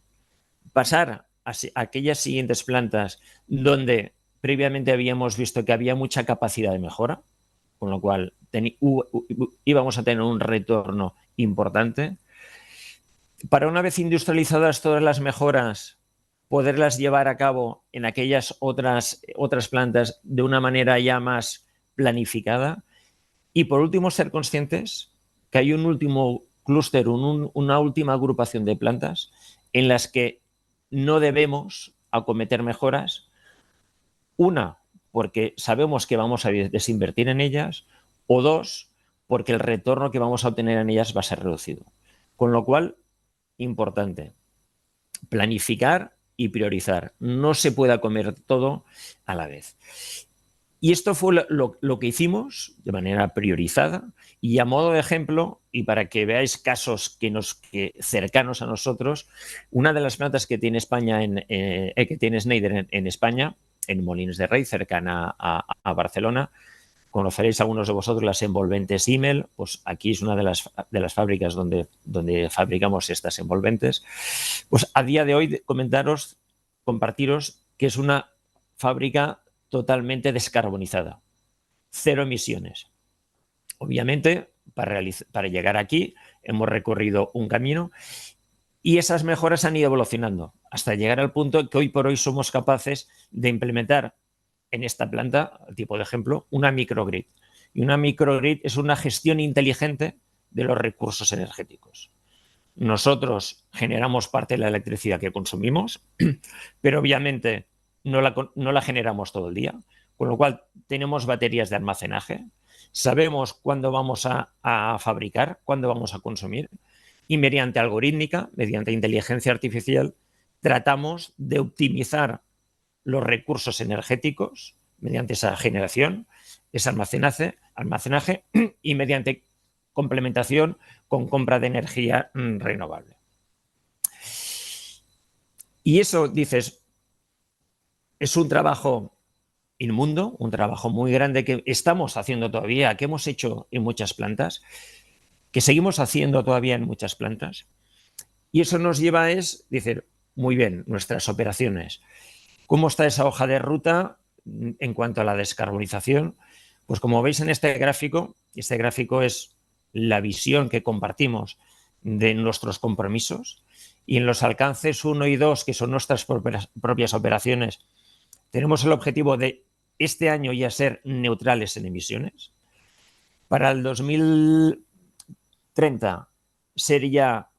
pasar a aquellas siguientes plantas donde previamente habíamos visto que había mucha capacidad de mejora, con lo cual íbamos a tener un retorno importante. Para una vez industrializadas todas las mejoras, poderlas llevar a cabo en aquellas otras plantas de una manera ya más planificada. Y por último, ser conscientes que hay un último clúster, una última agrupación de plantas en las que no debemos acometer mejoras. Una, porque sabemos que vamos a desinvertir en ellas, o dos, porque el retorno que vamos a obtener en ellas va a ser reducido. Con lo cual, importante, planificar y priorizar. No se puede acometer todo a la vez. Y esto fue lo que hicimos de manera priorizada, y a modo de ejemplo, y para que veáis casos cercanos a nosotros, una de las plantas que tiene España, que tiene Schneider en España, en Molins de Rey, cercana a Barcelona, conoceréis algunos de vosotros las envolventes Immel, pues aquí es una de las fábricas donde fabricamos estas envolventes. Pues a día de hoy compartiros que es una fábrica totalmente descarbonizada, 0 emisiones. Obviamente, para llegar aquí hemos recorrido un camino y esas mejoras han ido evolucionando hasta llegar al punto que hoy por hoy somos capaces de implementar en esta planta, tipo de ejemplo, una microgrid. Y una microgrid es una gestión inteligente de los recursos energéticos. Nosotros generamos parte de la electricidad que consumimos, pero obviamente no la generamos todo el día, con lo cual tenemos baterías de almacenaje, sabemos cuándo vamos a fabricar, cuándo vamos a consumir, y mediante algorítmica, mediante inteligencia artificial, tratamos de optimizar los recursos energéticos mediante esa generación, ese almacenaje y mediante complementación con compra de energía renovable. Y eso, dices, es un trabajo inmundo, un trabajo muy grande que estamos haciendo todavía, que hemos hecho en muchas plantas, que seguimos haciendo todavía en muchas plantas. Y eso nos lleva a decir, muy bien, nuestras operaciones. ¿Cómo está esa hoja de ruta en cuanto a la descarbonización? Pues como veis en este gráfico es la visión que compartimos de nuestros compromisos, y en los alcances 1 y 2, que son nuestras propias operaciones, tenemos el objetivo de este año ya ser neutrales en emisiones. Para el 2030 ser ya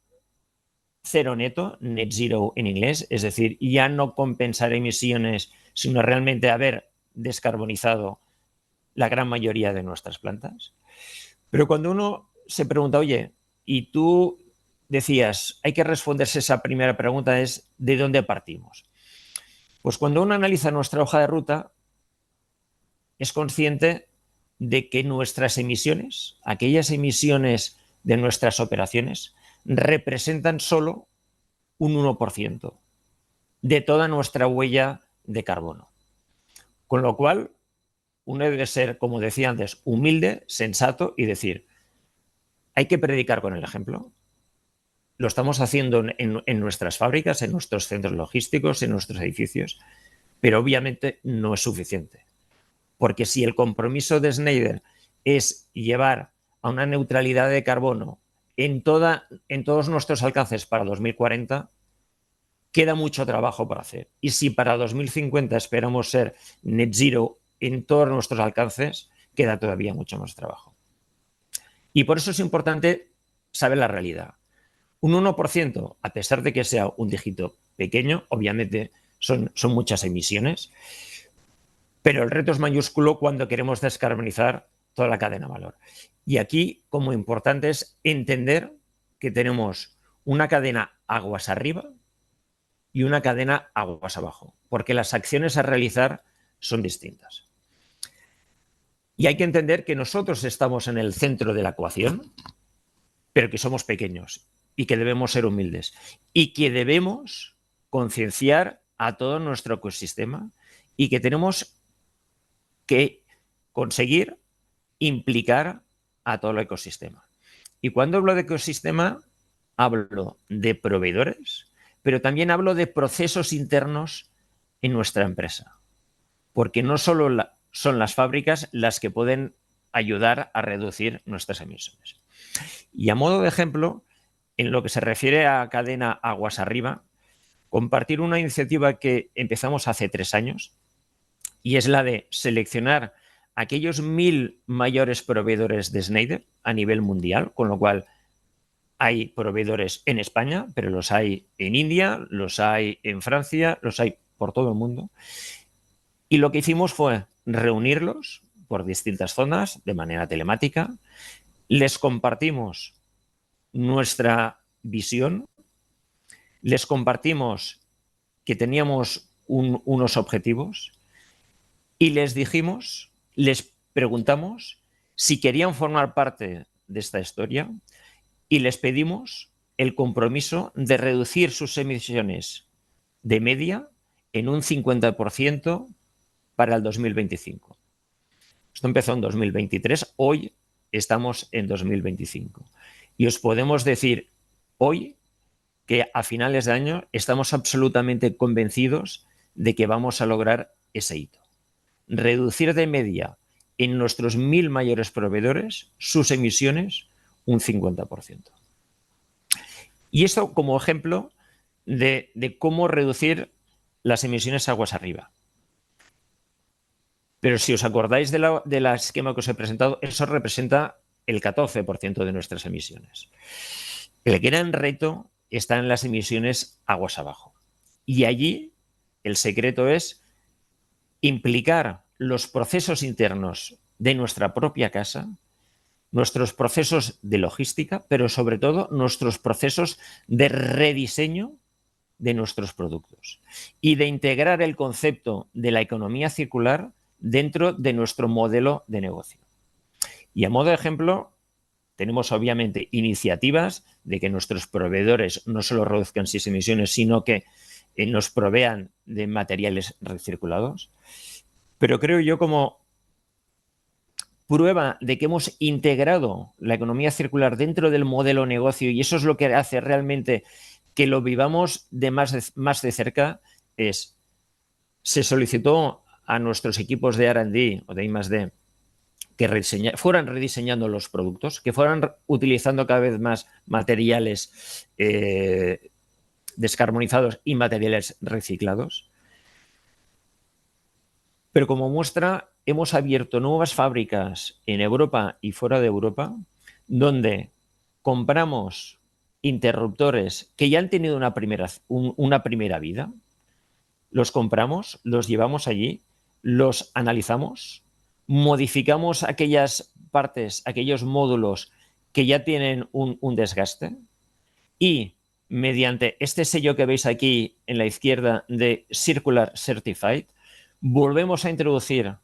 cero neto, net zero en inglés, es decir, ya no compensar emisiones, sino realmente haber descarbonizado la gran mayoría de nuestras plantas. Pero cuando uno se pregunta, oye, y tú decías, hay que responderse esa primera pregunta, es ¿de dónde partimos? Pues cuando uno analiza nuestra hoja de ruta, es consciente de que nuestras emisiones, aquellas emisiones de nuestras operaciones, representan solo un 1% de toda nuestra huella de carbono. Con lo cual, uno debe ser, como decía antes, humilde, sensato y decir, hay que predicar con el ejemplo. Lo estamos haciendo en nuestras fábricas, en nuestros centros logísticos, en nuestros edificios, pero obviamente no es suficiente. Porque si el compromiso de Schneider es llevar a una neutralidad de carbono en todos nuestros alcances para 2040, queda mucho trabajo por hacer. Y si para 2050 esperamos ser net zero en todos nuestros alcances, queda todavía mucho más trabajo. Y por eso es importante saber la realidad. Un 1%, a pesar de que sea un dígito pequeño, obviamente son muchas emisiones, pero el reto es mayúsculo cuando queremos descarbonizar toda la cadena de valor. Y aquí, como importante, es entender que tenemos una cadena aguas arriba y una cadena aguas abajo, porque las acciones a realizar son distintas. Y hay que entender que nosotros estamos en el centro de la ecuación, pero que somos pequeños. y que debemos ser humildes y que debemos concienciar a todo nuestro ecosistema y que tenemos que conseguir implicar a todo el ecosistema. Y cuando hablo de ecosistema, hablo de proveedores, pero también hablo de procesos internos en nuestra empresa, porque no solo son las fábricas las que pueden ayudar a reducir nuestras emisiones. Y a modo de ejemplo, en lo que se refiere a cadena aguas arriba, compartir una iniciativa que empezamos hace 3 años y es la de seleccionar aquellos 1000 mayores proveedores de Schneider a nivel mundial, con lo cual hay proveedores en España, pero los hay en India, los hay en Francia, los hay por todo el mundo. Y lo que hicimos fue reunirlos por distintas zonas de manera telemática, les compartimos nuestra visión, les compartimos que teníamos unos objetivos y les dijimos, les preguntamos si querían formar parte de esta historia y les pedimos el compromiso de reducir sus emisiones de media en un 50% para el 2025. Esto empezó en 2023, hoy estamos en 2025. Y os podemos decir hoy que a finales de año estamos absolutamente convencidos de que vamos a lograr ese hito. Reducir de media en nuestros 1000 mayores proveedores sus emisiones un 50%. Y esto como ejemplo de cómo reducir las emisiones aguas arriba. Pero si os acordáis del esquema que os he presentado, eso representa el 14% de nuestras emisiones. El gran reto está en las emisiones aguas abajo. Y allí el secreto es implicar los procesos internos de nuestra propia casa, nuestros procesos de logística, pero sobre todo nuestros procesos de rediseño de nuestros productos y de integrar el concepto de la economía circular dentro de nuestro modelo de negocio. Y a modo de ejemplo, tenemos obviamente iniciativas de que nuestros proveedores no solo reduzcan sus emisiones, sino que nos provean de materiales recirculados. Pero creo yo como prueba de que hemos integrado la economía circular dentro del modelo negocio y eso es lo que hace realmente que lo vivamos más de cerca, se solicitó a nuestros equipos de R&D o de I+D que fueran rediseñando los productos, que fueran utilizando cada vez más materiales descarbonizados y materiales reciclados. Pero como muestra, hemos abierto nuevas fábricas en Europa y fuera de Europa, donde compramos interruptores que ya han tenido una primera vida, los compramos, los llevamos allí, los analizamos, modificamos aquellas partes, aquellos módulos que ya tienen un desgaste y mediante este sello que veis aquí en la izquierda de Circular Certified, volvemos a introducir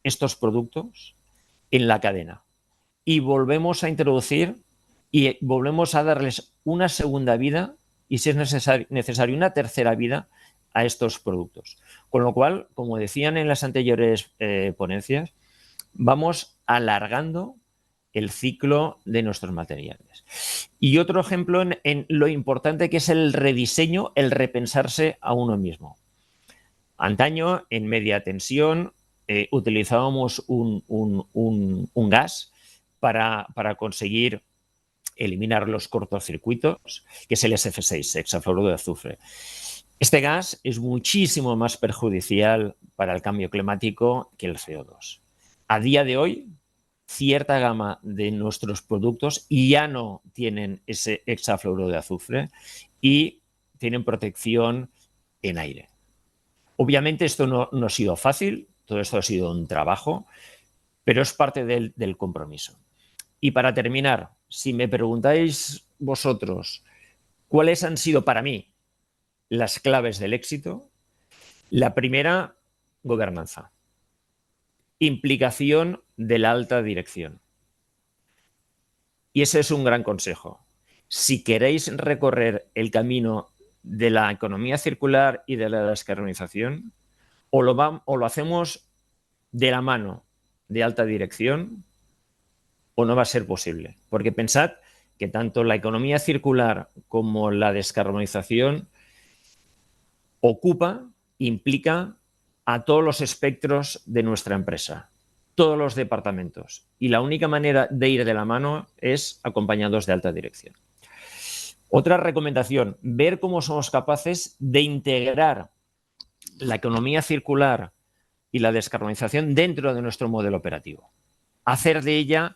estos productos en la cadena y volvemos a introducir y volvemos a darles una segunda vida y si es necesario una tercera vida a estos productos. Con lo cual, como decían en las anteriores ponencias, vamos alargando el ciclo de nuestros materiales. Y otro ejemplo en lo importante que es el rediseño, el repensarse a uno mismo. Antaño, en media tensión, utilizábamos un gas para conseguir eliminar los cortocircuitos, que es el SF6, hexafluoruro de azufre. Este gas es muchísimo más perjudicial para el cambio climático que el CO2. A día de hoy, cierta gama de nuestros productos ya no tienen ese hexafluoruro de azufre y tienen protección en aire. Obviamente esto no ha sido fácil, todo esto ha sido un trabajo, pero es parte del compromiso. Y para terminar, si me preguntáis vosotros cuáles han sido para mí las claves del éxito, la primera, gobernanza. Implicación de la alta dirección. Y ese es un gran consejo. si queréis recorrer el camino de la economía circular y de la descarbonización, o lo hacemos de la mano de alta dirección o no va a ser posible. Porque pensad que tanto la economía circular como la descarbonización implica a todos los espectros de nuestra empresa, todos los departamentos. Y la única manera de ir de la mano es acompañados de alta dirección. Otra recomendación, ver cómo somos capaces de integrar la economía circular y la descarbonización dentro de nuestro modelo operativo. Hacer de ella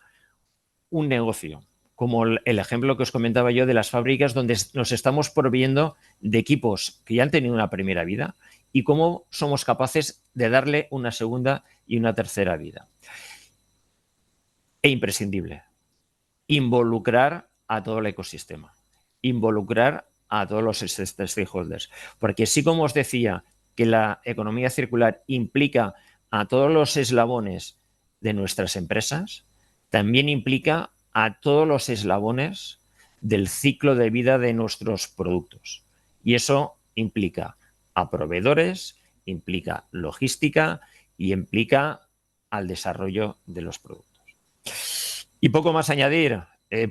un negocio, como el ejemplo que os comentaba yo de las fábricas donde nos estamos proveyendo de equipos que ya han tenido una primera vida y cómo somos capaces de darle una segunda y una tercera vida. E imprescindible, involucrar a todo el ecosistema, involucrar a todos los stakeholders, porque así como os decía que la economía circular implica a todos los eslabones de nuestras empresas, también implica a todos los eslabones del ciclo de vida de nuestros productos. Y eso implica a proveedores, implica logística y implica al desarrollo de los productos. Y poco más añadir.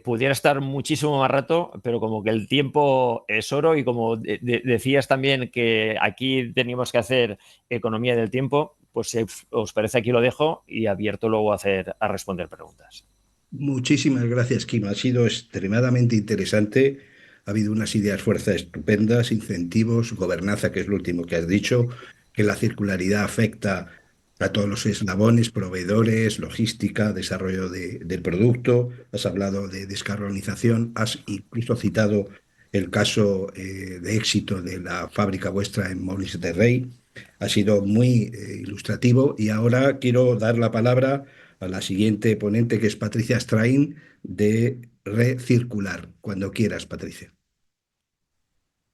Pudiera estar muchísimo más rato, pero como que el tiempo es oro y como decías también que aquí teníamos que hacer economía del tiempo, pues si os parece aquí lo dejo y abierto luego a responder preguntas. Muchísimas gracias, Quino. Ha sido extremadamente interesante. Ha habido unas ideas fuerza estupendas, incentivos, gobernanza, que es lo último que has dicho, que la circularidad afecta a todos los eslabones, proveedores, logística, desarrollo del producto. Has hablado de descarbonización, has incluso citado el caso de éxito de la fábrica vuestra en Molins de Rey. Ha sido muy ilustrativo y ahora quiero dar la palabra a la siguiente ponente, que es Patricia Strain, de Recircular. Cuando quieras, Patricia.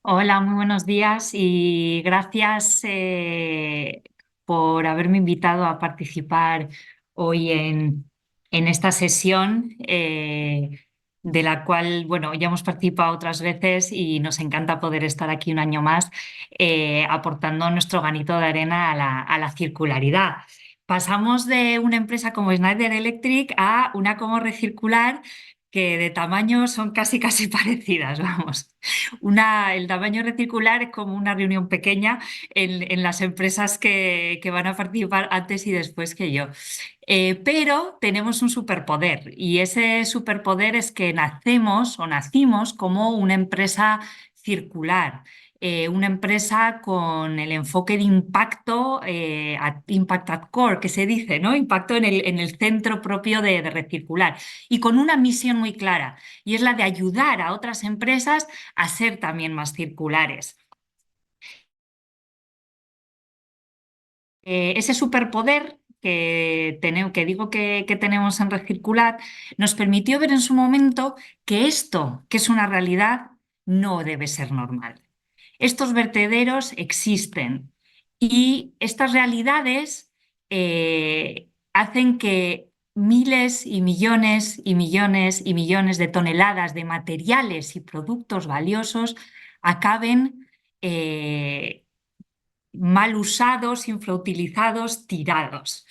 Hola, muy buenos días y gracias por haberme invitado a participar hoy en esta sesión de la cual, bueno, ya hemos participado otras veces y nos encanta poder estar aquí un año más aportando nuestro granito de arena a la circularidad. Pasamos de una empresa como Schneider Electric a una como Recircular, que de tamaño son casi parecidas, vamos. El tamaño Recircular es como una reunión pequeña en las empresas que van a participar antes y después que yo. Pero tenemos un superpoder y ese superpoder es que nacimos como una empresa circular. Una empresa con el enfoque de impacto, Impact at Core, que se dice, ¿no? Impacto en el centro propio de Recircular y con una misión muy clara, y es la de ayudar a otras empresas a ser también más circulares. Ese superpoder que digo que tenemos en Recircular nos permitió ver en su momento que esto, que es una realidad, no debe ser normal. Estos vertederos existen y estas realidades hacen que miles y millones y millones y millones de toneladas de materiales y productos valiosos acaben mal usados, infrautilizados, tirados.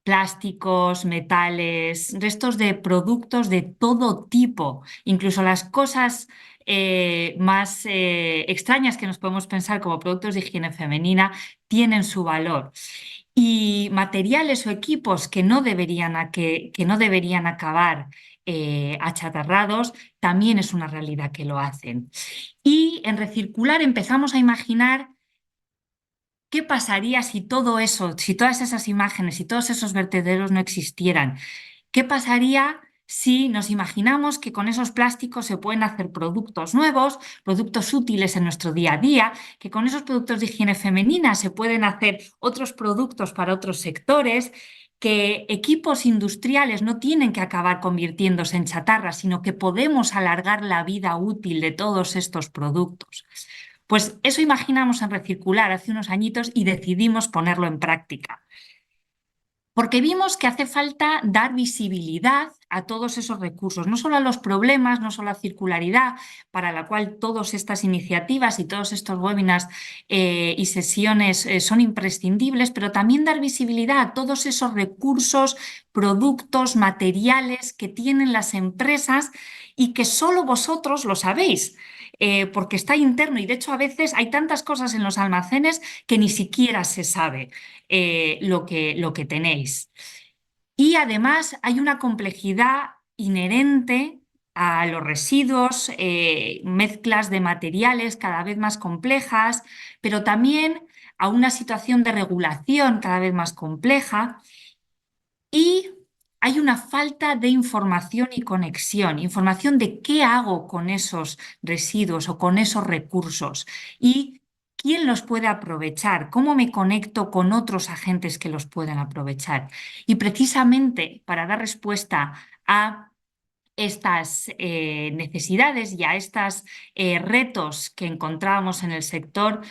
Plásticos, metales, restos de productos de todo tipo, incluso las cosas más extrañas que nos podemos pensar como productos de higiene femenina tienen su valor. Y materiales o equipos que no deberían acabar achatarrados, también es una realidad que lo hacen. Y en Recircular empezamos a imaginar qué pasaría si todo eso, si todas esas imágenes, si todos esos vertederos no existieran. ¿Qué pasaría si nos imaginamos que con esos plásticos se pueden hacer productos nuevos, productos útiles en nuestro día a día, que con esos productos de higiene femenina se pueden hacer otros productos para otros sectores, que equipos industriales no tienen que acabar convirtiéndose en chatarra, sino que podemos alargar la vida útil de todos estos productos? Pues eso imaginamos en Recircular hace unos añitos y decidimos ponerlo en práctica. Porque vimos que hace falta dar visibilidad a todos esos recursos, no solo a los problemas, no solo a circularidad, para la cual todas estas iniciativas y todos estos webinars y sesiones son imprescindibles, pero también dar visibilidad a todos esos recursos, productos, materiales que tienen las empresas y que solo vosotros lo sabéis. Porque está interno y de hecho a veces hay tantas cosas en los almacenes que ni siquiera se sabe lo que tenéis. Y además hay una complejidad inherente a los residuos, mezclas de materiales cada vez más complejas, pero también a una situación de regulación cada vez más compleja. Y hay una falta de información y conexión, información de qué hago con esos residuos o con esos recursos y quién los puede aprovechar, cómo me conecto con otros agentes que los puedan aprovechar. Y precisamente para dar respuesta a estas necesidades y a estos retos que encontrábamos en el sector,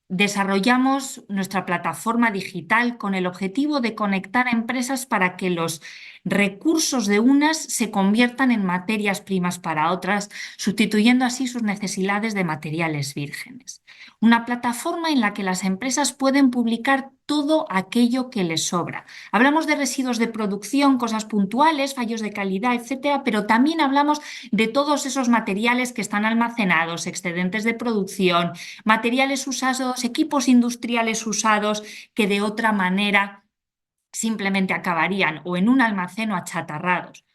desarrollamos nuestra plataforma digital con el objetivo de conectar a empresas para que los recursos de unas se conviertan en materias primas para otras, sustituyendo así sus necesidades de materiales vírgenes. Una plataforma en la que las empresas pueden publicar todo aquello que les sobra. Hablamos de residuos de producción, cosas puntuales, fallos de calidad, etcétera, pero también hablamos de todos esos materiales que están almacenados, excedentes de producción, materiales usados, equipos industriales usados que de otra manera simplemente acabarían o en un almacén o achatarrados.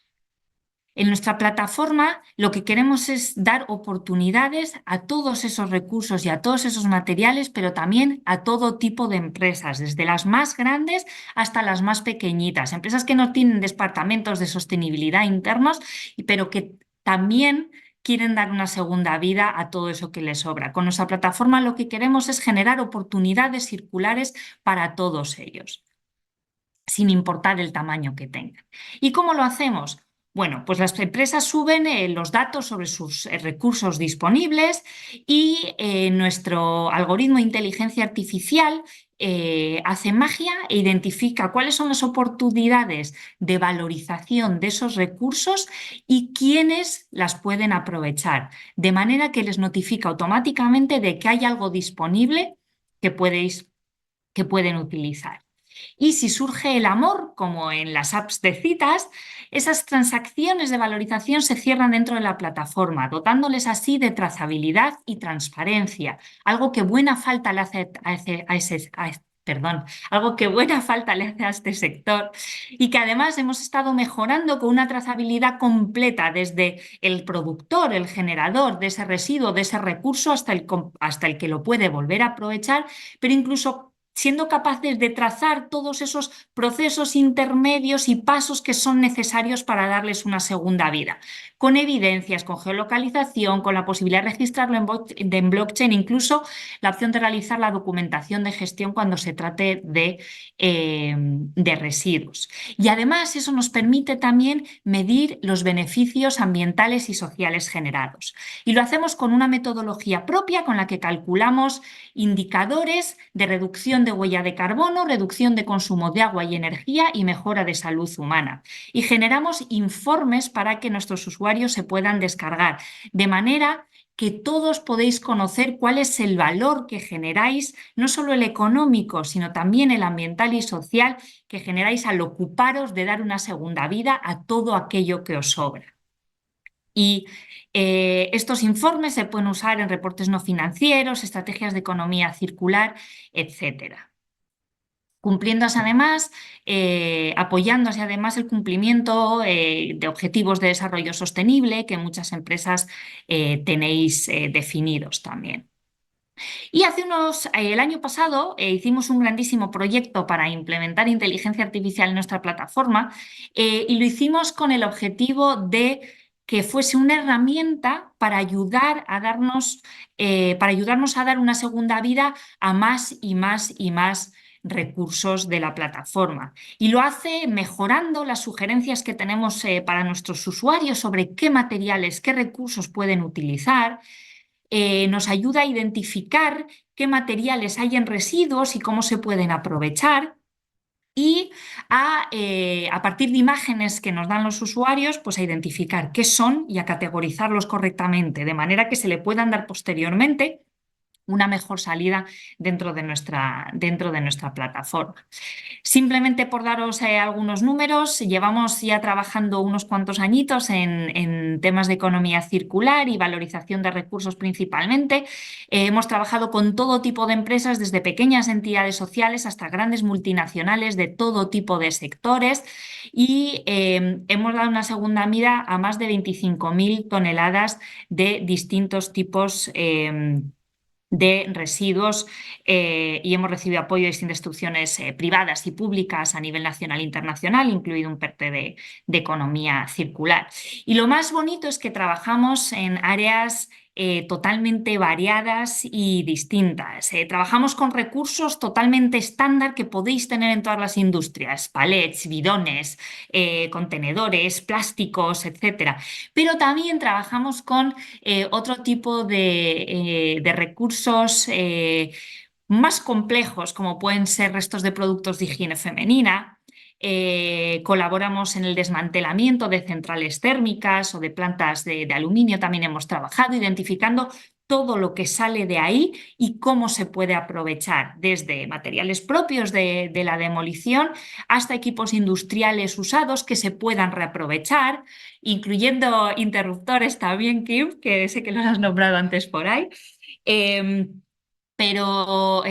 En nuestra plataforma lo que queremos es dar oportunidades a todos esos recursos y a todos esos materiales, pero también a todo tipo de empresas, desde las más grandes hasta las más pequeñitas, empresas que no tienen departamentos de sostenibilidad internos, pero que también quieren dar una segunda vida a todo eso que les sobra. Con nuestra plataforma lo que queremos es generar oportunidades circulares para todos ellos, sin importar el tamaño que tengan. ¿Y cómo lo hacemos? Bueno, pues las empresas suben los datos sobre sus recursos disponibles y nuestro algoritmo de inteligencia artificial hace magia e identifica cuáles son las oportunidades de valorización de esos recursos y quiénes las pueden aprovechar, de manera que les notifica automáticamente de que hay algo disponible que pueden utilizar. Y si surge el amor, como en las apps de citas, esas transacciones de valorización se cierran dentro de la plataforma, dotándoles así de trazabilidad y transparencia, algo que buena falta le hace algo que buena falta le hace a este sector y que además hemos estado mejorando con una trazabilidad completa desde el productor, el generador de ese residuo, de ese recurso, hasta el que lo puede volver a aprovechar, pero incluso siendo capaces de trazar todos esos procesos intermedios y pasos que son necesarios para darles una segunda vida, con evidencias, con geolocalización, con la posibilidad de registrarlo en blockchain, incluso la opción de realizar la documentación de gestión cuando se trate de residuos. Y además eso nos permite también medir los beneficios ambientales y sociales generados. Y lo hacemos con una metodología propia con la que calculamos indicadores de reducción de huella de carbono, reducción de consumo de agua y energía y mejora de salud humana. Y generamos informes para que nuestros usuarios se puedan descargar, de manera que todos podéis conocer cuál es el valor que generáis, no solo el económico, sino también el ambiental y social que generáis al ocuparos de dar una segunda vida a todo aquello que os sobra. Y estos informes se pueden usar en reportes no financieros, estrategias de economía circular, etcétera. Cumpliéndose además, apoyándose además el cumplimiento de objetivos de desarrollo sostenible que muchas empresas tenéis definidos también. Y el año pasado hicimos un grandísimo proyecto para implementar inteligencia artificial en nuestra plataforma y lo hicimos con el objetivo de que fuese una herramienta para ayudarnos a dar una segunda vida a más y más y más recursos de la plataforma. Y lo hace mejorando las sugerencias que tenemos para nuestros usuarios sobre qué materiales, qué recursos pueden utilizar. Nos ayuda a identificar qué materiales hay en residuos y cómo se pueden aprovechar. y a partir de imágenes que nos dan los usuarios, pues a identificar qué son y a categorizarlos correctamente, de manera que se le puedan dar posteriormente una mejor salida dentro de nuestra plataforma. Simplemente por daros algunos números, llevamos ya trabajando unos cuantos añitos en temas de economía circular y valorización de recursos principalmente. Hemos trabajado con todo tipo de empresas, desde pequeñas entidades sociales hasta grandes multinacionales de todo tipo de sectores, y hemos dado una segunda vida a más de 25.000 toneladas de distintos tipos de residuos, y hemos recibido apoyo de distintas instituciones privadas y públicas a nivel nacional e internacional, incluido un PERTE de economía circular. Y lo más bonito es que trabajamos en áreas totalmente variadas y distintas. Trabajamos con recursos totalmente estándar que podéis tener en todas las industrias: palets, bidones, contenedores, plásticos, etc. Pero también trabajamos con otro tipo de recursos más complejos, como pueden ser restos de productos de higiene femenina. Colaboramos en el desmantelamiento de centrales térmicas o de plantas de aluminio. También hemos trabajado identificando todo lo que sale de ahí y cómo se puede aprovechar, desde materiales propios de la demolición hasta equipos industriales usados que se puedan reaprovechar, incluyendo interruptores también, Kim, que sé que los has nombrado antes por ahí. Pero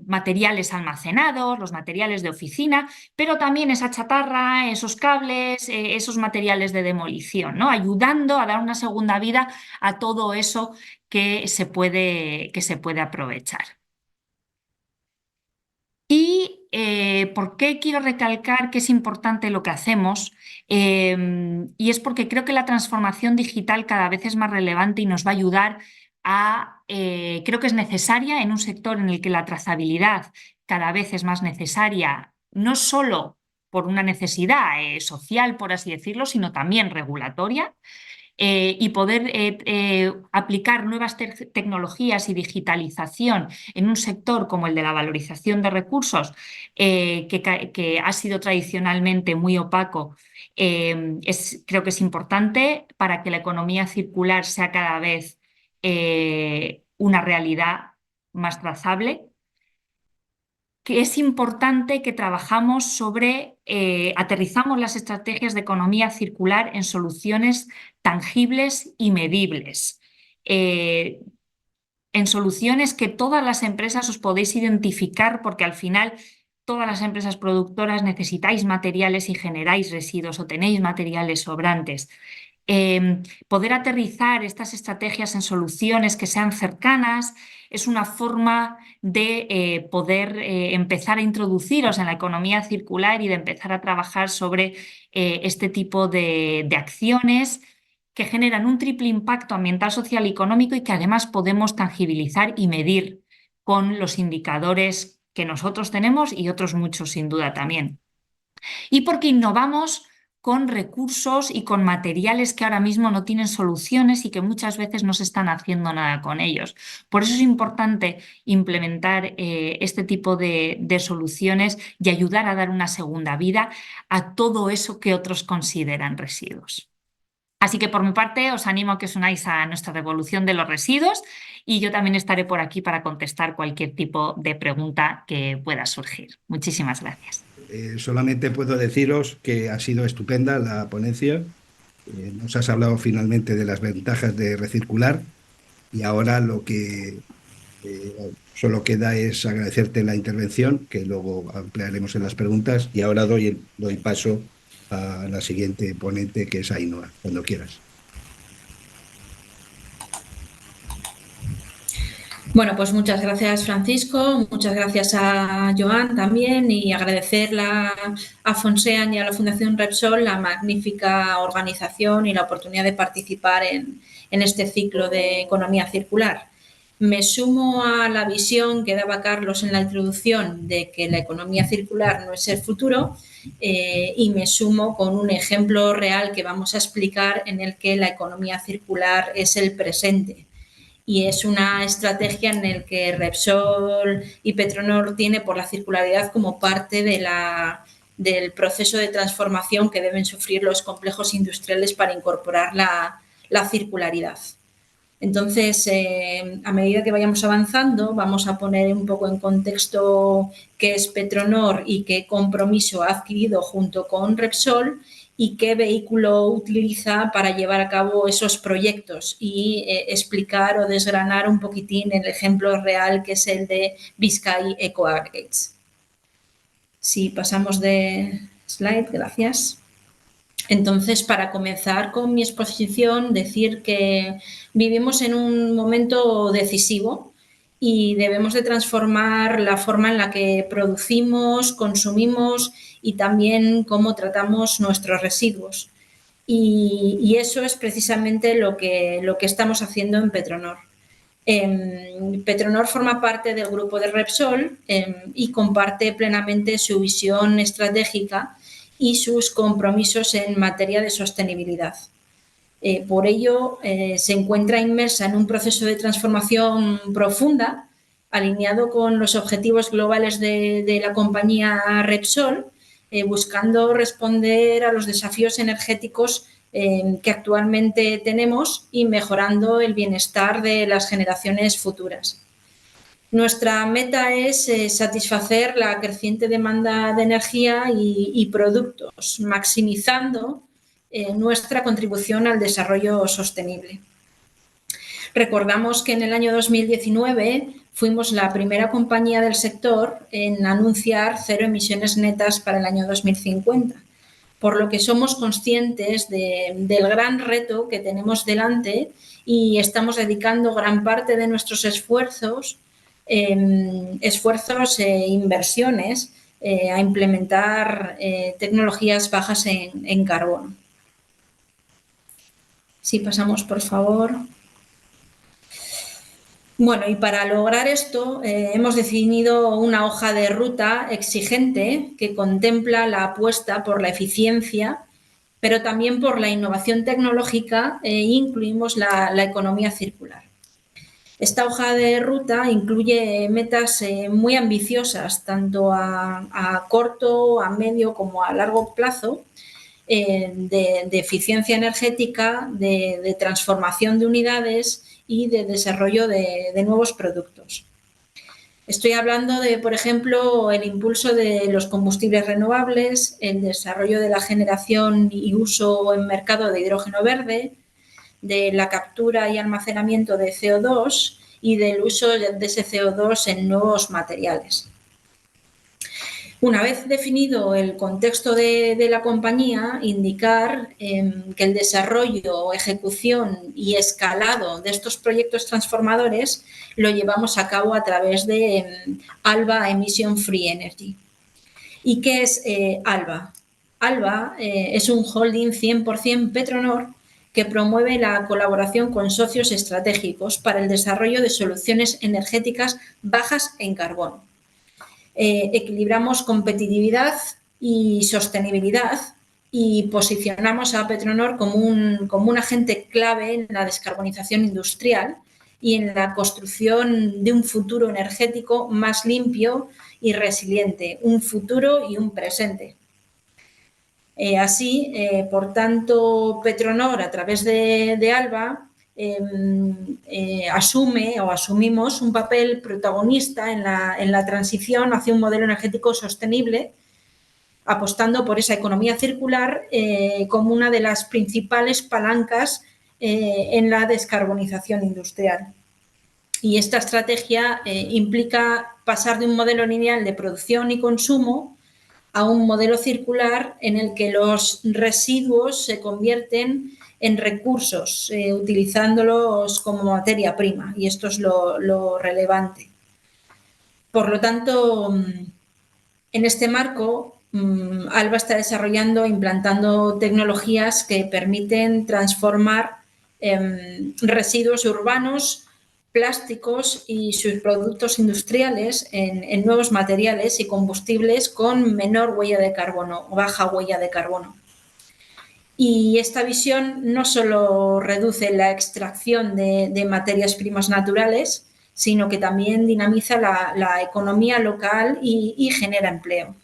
materiales almacenados, los materiales de oficina, pero también esa chatarra, esos cables, esos materiales de demolición, ¿no? Ayudando a dar una segunda vida a todo eso que se puede aprovechar. ¿Y por qué quiero recalcar que es importante lo que hacemos? Y es porque creo que la transformación digital cada vez es más relevante y nos va a ayudar creo que es necesaria en un sector en el que la trazabilidad cada vez es más necesaria, no solo por una necesidad social, por así decirlo, sino también regulatoria. Y poder aplicar nuevas tecnologías y digitalización en un sector como el de la valorización de recursos, que ha sido tradicionalmente muy opaco, creo que es importante para que la economía circular sea cada vez una realidad más trazable. Que es importante que trabajamos aterrizamos las estrategias de economía circular en soluciones tangibles y medibles, en soluciones que todas las empresas os podéis identificar, porque al final todas las empresas productoras necesitáis materiales y generáis residuos o tenéis materiales sobrantes. Poder aterrizar estas estrategias en soluciones que sean cercanas es una forma de poder empezar a introduciros en la economía circular y de empezar a trabajar sobre este tipo de acciones que generan un triple impacto ambiental, social y económico, y que además podemos tangibilizar y medir con los indicadores que nosotros tenemos y otros muchos sin duda también. Y porque innovamos con recursos y con materiales que ahora mismo no tienen soluciones y que muchas veces no se están haciendo nada con ellos. Por eso es importante implementar este tipo de soluciones y ayudar a dar una segunda vida a todo eso que otros consideran residuos. Así que por mi parte os animo a que os unáis a nuestra revolución de los residuos, y yo también estaré por aquí para contestar cualquier tipo de pregunta que pueda surgir. Muchísimas gracias. Solamente puedo deciros que ha sido estupenda la ponencia. Nos has hablado finalmente de las ventajas de recircular, y ahora lo que solo queda es agradecerte la intervención, que luego ampliaremos en las preguntas, y ahora doy paso a la siguiente ponente, que es Ainhoa, cuando quieras. Bueno, pues muchas gracias, Francisco, muchas gracias a Joan también, y agradecer a Fonsean y a la Fundación Repsol la magnífica organización y la oportunidad de participar en este ciclo de economía circular. Me sumo a la visión que daba Carlos en la introducción de que la economía circular no es el futuro, y me sumo con un ejemplo real que vamos a explicar en el que la economía circular es el presente. y es una estrategia en la que Repsol y Petronor tiene por la circularidad como parte del proceso de transformación que deben sufrir los complejos industriales para incorporar la circularidad. Entonces, a medida que vayamos avanzando, vamos a poner un poco en contexto qué es Petronor y qué compromiso ha adquirido junto con Repsol y qué vehículo utiliza para llevar a cabo esos proyectos y explicar o desgranar un poquitín el ejemplo real que es el de Biscay Eco Aggregates. Si pasamos de slide, gracias. Entonces, para comenzar con mi exposición, decir que vivimos en un momento decisivo y debemos de transformar la forma en la que producimos, consumimos y también cómo tratamos nuestros residuos. Y eso es precisamente lo que estamos haciendo en Petronor. Petronor forma parte del grupo de Repsol y comparte plenamente su visión estratégica y sus compromisos en materia de sostenibilidad. Por ello, se encuentra inmersa en un proceso de transformación profunda, alineado con los objetivos globales de la compañía Repsol, buscando responder a los desafíos energéticos que actualmente tenemos y mejorando el bienestar de las generaciones futuras. Nuestra meta es satisfacer la creciente demanda de energía y productos, maximizando nuestra contribución al desarrollo sostenible. Recordamos que en el año 2019 fuimos la primera compañía del sector en anunciar cero emisiones netas para el año 2050, por lo que somos conscientes del gran reto que tenemos delante y estamos dedicando gran parte de nuestros esfuerzos e inversiones a implementar tecnologías bajas en carbono. Si pasamos, por favor. Bueno, y para lograr esto hemos definido una hoja de ruta exigente que contempla la apuesta por la eficiencia, pero también por la innovación tecnológica e incluimos la economía circular. Esta hoja de ruta incluye metas muy ambiciosas, tanto a corto, a medio como a largo plazo, de eficiencia energética, de transformación de unidades y de desarrollo de nuevos productos. Estoy hablando de, por ejemplo, el impulso de los combustibles renovables, el desarrollo de la generación y uso en mercado de hidrógeno verde, de la captura y almacenamiento de CO2 y del uso de ese CO2 en nuevos materiales. Una vez definido el contexto de la compañía, indicar que el desarrollo, ejecución y escalado de estos proyectos transformadores lo llevamos a cabo a través de ALBA Emission Free Energy. ¿Y qué es ALBA? ALBA es un holding 100% Petronor que promueve la colaboración con socios estratégicos para el desarrollo de soluciones energéticas bajas en carbono. Equilibramos competitividad y sostenibilidad y posicionamos a Petronor como un agente clave en la descarbonización industrial y en la construcción de un futuro energético más limpio y resiliente, un futuro y un presente. Por tanto, Petronor, a través de ALBA, asumimos un papel protagonista en la transición hacia un modelo energético sostenible, apostando por esa economía circular como una de las principales palancas en la descarbonización industrial. Y esta estrategia implica pasar de un modelo lineal de producción y consumo a un modelo circular en el que los residuos se convierten en recursos, utilizándolos como materia prima, y esto es lo relevante. Por lo tanto, en este marco, ALBA está desarrollando e implantando tecnologías que permiten transformar residuos urbanos, plásticos y sus productos industriales en nuevos materiales y combustibles con menor huella de carbono o baja huella de carbono. Y esta visión no solo reduce la extracción de materias primas naturales, sino que también dinamiza la economía local y genera empleo.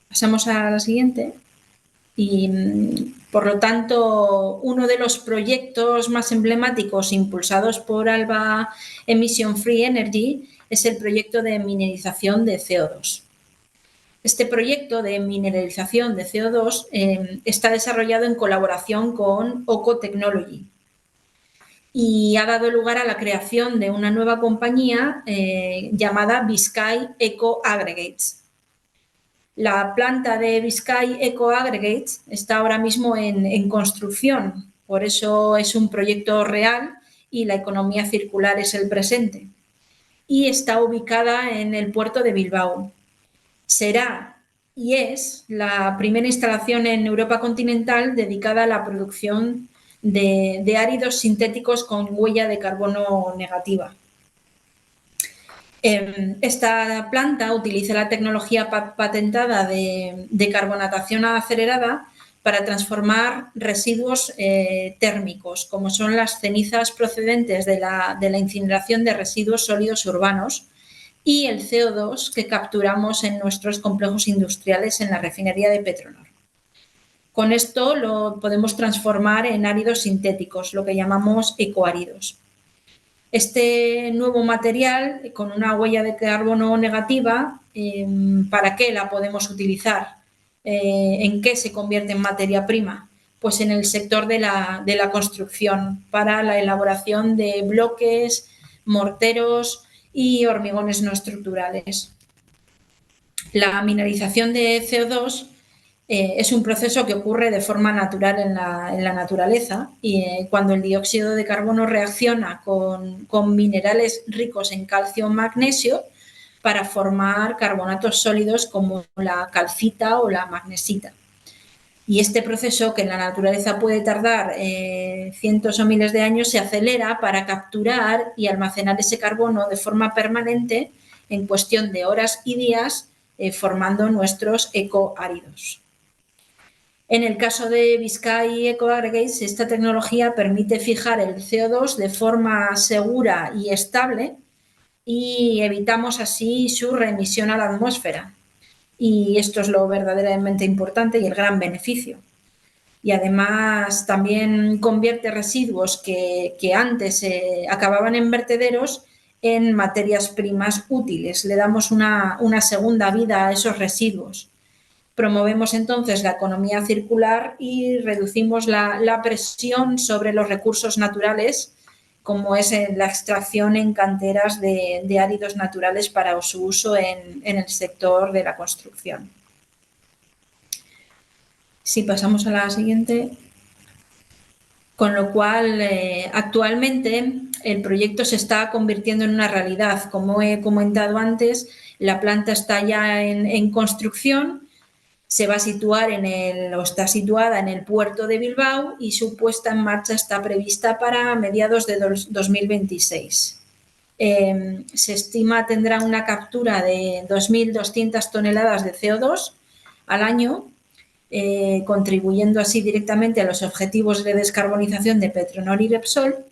Pasamos a la siguiente. Y, por lo tanto, uno de los proyectos más emblemáticos impulsados por Alba Emission Free Energy es el proyecto de mineralización de CO2. Este proyecto de mineralización de CO2 está desarrollado en colaboración con OCO Technology y ha dado lugar a la creación de una nueva compañía llamada Biscay Eco Aggregates. La planta de Biscay Eco Aggregates está ahora mismo en construcción, por eso es un proyecto real y la economía circular es el presente. Y está ubicada en el puerto de Bilbao. Será y es la primera instalación en Europa continental dedicada a la producción de áridos sintéticos con huella de carbono negativa. Esta planta utiliza la tecnología patentada de carbonatación acelerada para transformar residuos térmicos, como son las cenizas procedentes de la incineración de residuos sólidos urbanos y el CO2 que capturamos en nuestros complejos industriales en la refinería de Petronor. Con esto lo podemos transformar en áridos sintéticos, lo que llamamos ecoáridos. Este nuevo material, con una huella de carbono negativa, ¿para qué la podemos utilizar? ¿En qué se convierte en materia prima? Pues en el sector de la construcción, para la elaboración de bloques, morteros y hormigones no estructurales. La mineralización de CO2 es un proceso que ocurre de forma natural en la naturaleza y cuando el dióxido de carbono reacciona con minerales ricos en calcio o magnesio para formar carbonatos sólidos como la calcita o la magnesita. Y este proceso, que en la naturaleza puede tardar cientos o miles de años, se acelera para capturar y almacenar ese carbono de forma permanente en cuestión de horas y días, formando nuestros ecoáridos. En el caso de Biscay Eco Aggregates, esta tecnología permite fijar el CO2 de forma segura y estable y evitamos así su reemisión a la atmósfera. Y esto es lo verdaderamente importante y el gran beneficio. Y además también convierte residuos que antes acababan en vertederos en materias primas útiles. Le damos una segunda vida a esos residuos. Promovemos entonces la economía circular y reducimos la presión sobre los recursos naturales, como es la extracción en canteras de áridos naturales para su uso en el sector de la construcción. Si pasamos a la siguiente. Con lo cual, actualmente el proyecto se está convirtiendo en una realidad. Como he comentado antes, la planta está ya en construcción. Se va a situar está situada en el puerto de Bilbao y su puesta en marcha está prevista para mediados de 2026. Se estima tendrá una captura de 2.200 toneladas de CO2 al año, contribuyendo así directamente a los objetivos de descarbonización de Petronor y Repsol,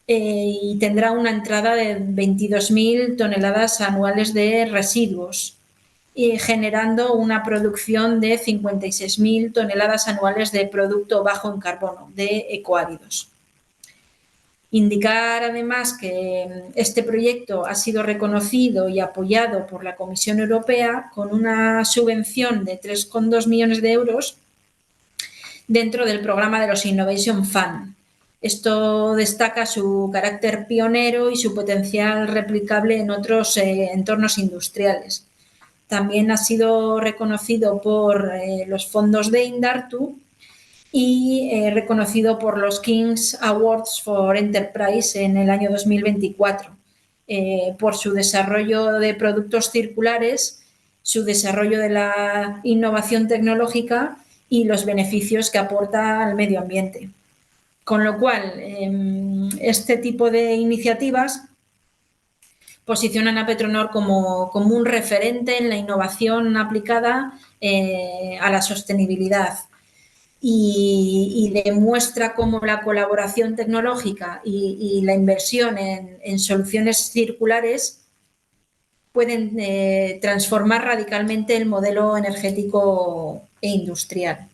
y tendrá una entrada de 22.000 toneladas anuales de residuos, generando una producción de 56.000 toneladas anuales de producto bajo en carbono, de ecoáridos. Indicar además que este proyecto ha sido reconocido y apoyado por la Comisión Europea con una subvención de 3,2 millones de euros dentro del programa de los Innovation Fund. Esto destaca su carácter pionero y su potencial replicable en otros entornos industriales. También ha sido reconocido por los fondos de Indartu y reconocido por los King's Awards for Enterprise en el año 2024 por su desarrollo de productos circulares, su desarrollo de la innovación tecnológica y los beneficios que aporta al medio ambiente. Con lo cual, este tipo de iniciativas posicionan a Petronor como un referente en la innovación aplicada a la sostenibilidad. y demuestra cómo la colaboración tecnológica y la inversión en soluciones circulares pueden transformar radicalmente el modelo energético e industrial.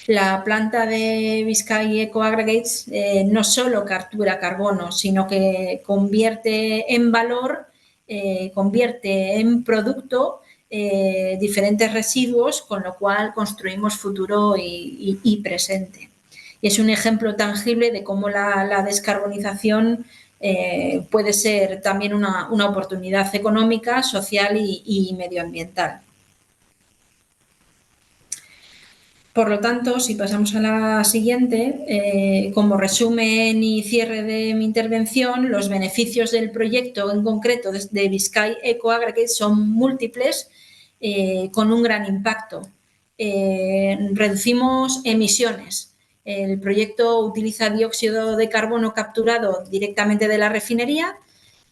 La planta de Biscay Eco Aggregates no solo captura carbono, sino que convierte en valor, convierte en producto diferentes residuos, con lo cual construimos futuro y presente. Y es un ejemplo tangible de cómo la descarbonización puede ser también una oportunidad económica, social y medioambiental. Por lo tanto, si pasamos a la siguiente, como resumen y cierre de mi intervención, los beneficios del proyecto en concreto de Biscay Eco Aggregates son múltiples con un gran impacto. Reducimos emisiones. El proyecto utiliza dióxido de carbono capturado directamente de la refinería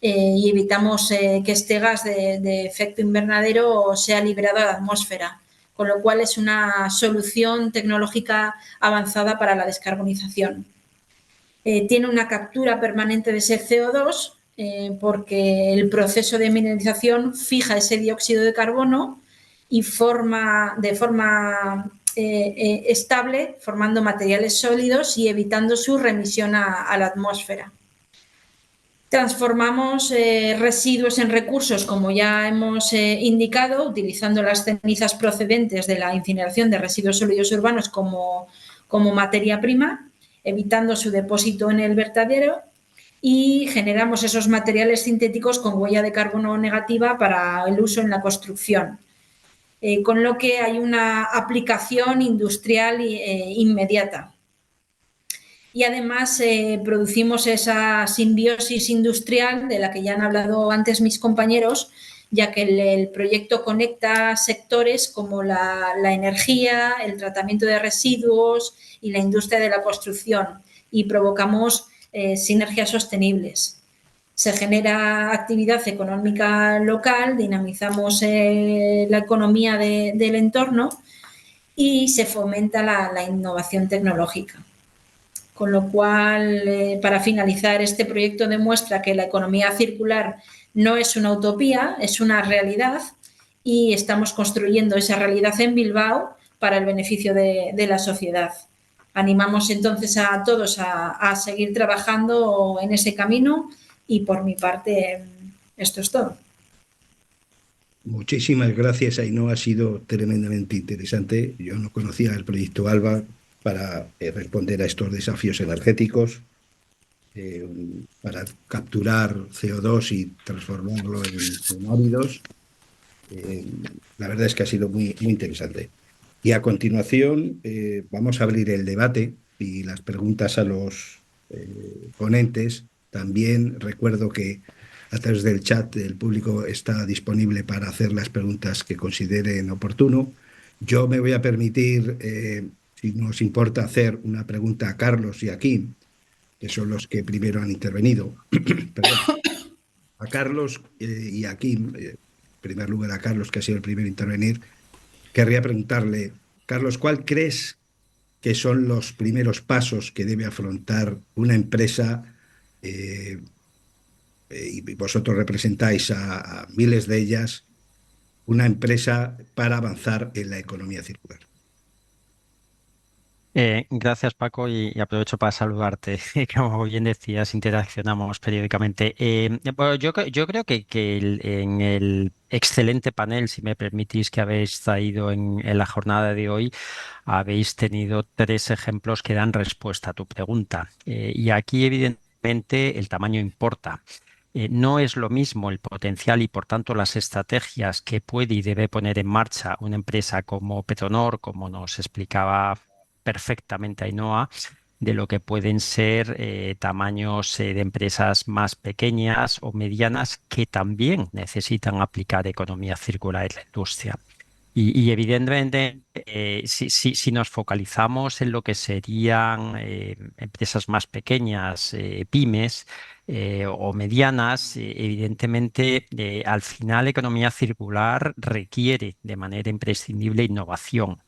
y evitamos que este gas de efecto invernadero sea liberado a la atmósfera, con lo cual es una solución tecnológica avanzada para la descarbonización. Tiene una captura permanente de ese CO2 porque el proceso de mineralización fija ese dióxido de carbono y forma de forma estable, formando materiales sólidos y evitando su remisión a la atmósfera. Transformamos residuos en recursos, como ya hemos indicado, utilizando las cenizas procedentes de la incineración de residuos sólidos urbanos como materia prima, evitando su depósito en el vertedero, y generamos esos materiales sintéticos con huella de carbono negativa para el uso en la construcción. Con lo que hay una aplicación industrial inmediata. Y además producimos esa simbiosis industrial de la que ya han hablado antes mis compañeros, ya que el proyecto conecta sectores como la energía, el tratamiento de residuos y la industria de la construcción, y provocamos sinergias sostenibles. Se genera actividad económica local, dinamizamos la economía del entorno y se fomenta la innovación tecnológica. Con lo cual, para finalizar, este proyecto demuestra que la economía circular no es una utopía, es una realidad, y estamos construyendo esa realidad en Bilbao para el beneficio de la sociedad. Animamos entonces a todos a seguir trabajando en ese camino, y por mi parte esto es todo. Muchísimas gracias, Ainhoa. Ha sido tremendamente interesante. Yo no conocía el proyecto ALBA para responder a estos desafíos energéticos, para capturar CO2 y transformarlo en áridos. La verdad es que ha sido muy, muy interesante. Y a continuación vamos a abrir el debate y las preguntas a los ponentes. También recuerdo que a través del chat el público está disponible para hacer las preguntas que consideren oportuno. Yo me voy a permitir, si nos importa, hacer una pregunta a Carlos y a Kim, que son los que primero han intervenido. Perdón. A Carlos y a Kim, en primer lugar a Carlos, que ha sido el primero a intervenir, querría preguntarle, Carlos, ¿cuál crees que son los primeros pasos que debe afrontar una empresa, y vosotros representáis a miles de ellas, una empresa para avanzar en la economía circular? Gracias, Paco, y aprovecho para saludarte. Como bien decías, interaccionamos periódicamente. Bueno, yo creo que en el excelente panel, si me permitís, que habéis traído en la jornada de hoy, habéis tenido tres ejemplos que dan respuesta a tu pregunta. Y aquí, evidentemente, el tamaño importa. No es lo mismo el potencial y, por tanto, las estrategias que puede y debe poner en marcha una empresa como Petronor, como nos explicaba perfectamente Ainhoa, de lo que pueden ser tamaños de empresas más pequeñas o medianas que también necesitan aplicar economía circular en la industria. Y evidentemente, si nos focalizamos en lo que serían empresas más pequeñas, pymes o medianas, evidentemente, al final, la economía circular requiere de manera imprescindible innovación.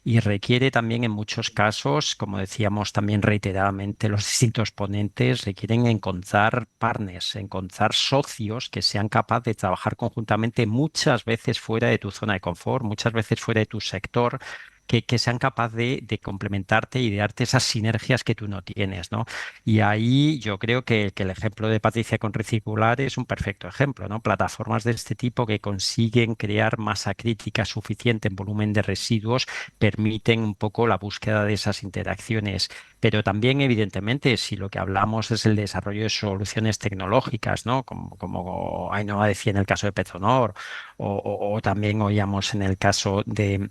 y requiere también en muchos casos, como decíamos también reiteradamente los distintos ponentes, requieren encontrar partners, encontrar socios que sean capaces de trabajar conjuntamente muchas veces fuera de tu zona de confort, muchas veces fuera de tu sector. Que sean capaces de complementarte y de darte esas sinergias que tú no tienes, ¿no? Y ahí yo creo que el ejemplo de Patricia con Reciclar es un perfecto ejemplo, ¿no? Plataformas de este tipo que consiguen crear masa crítica suficiente en volumen de residuos permiten un poco la búsqueda de esas interacciones. Pero también, evidentemente, si lo que hablamos es el desarrollo de soluciones tecnológicas, ¿no? Como Ainhoa decía en el caso de Petronor, o también oíamos en el caso de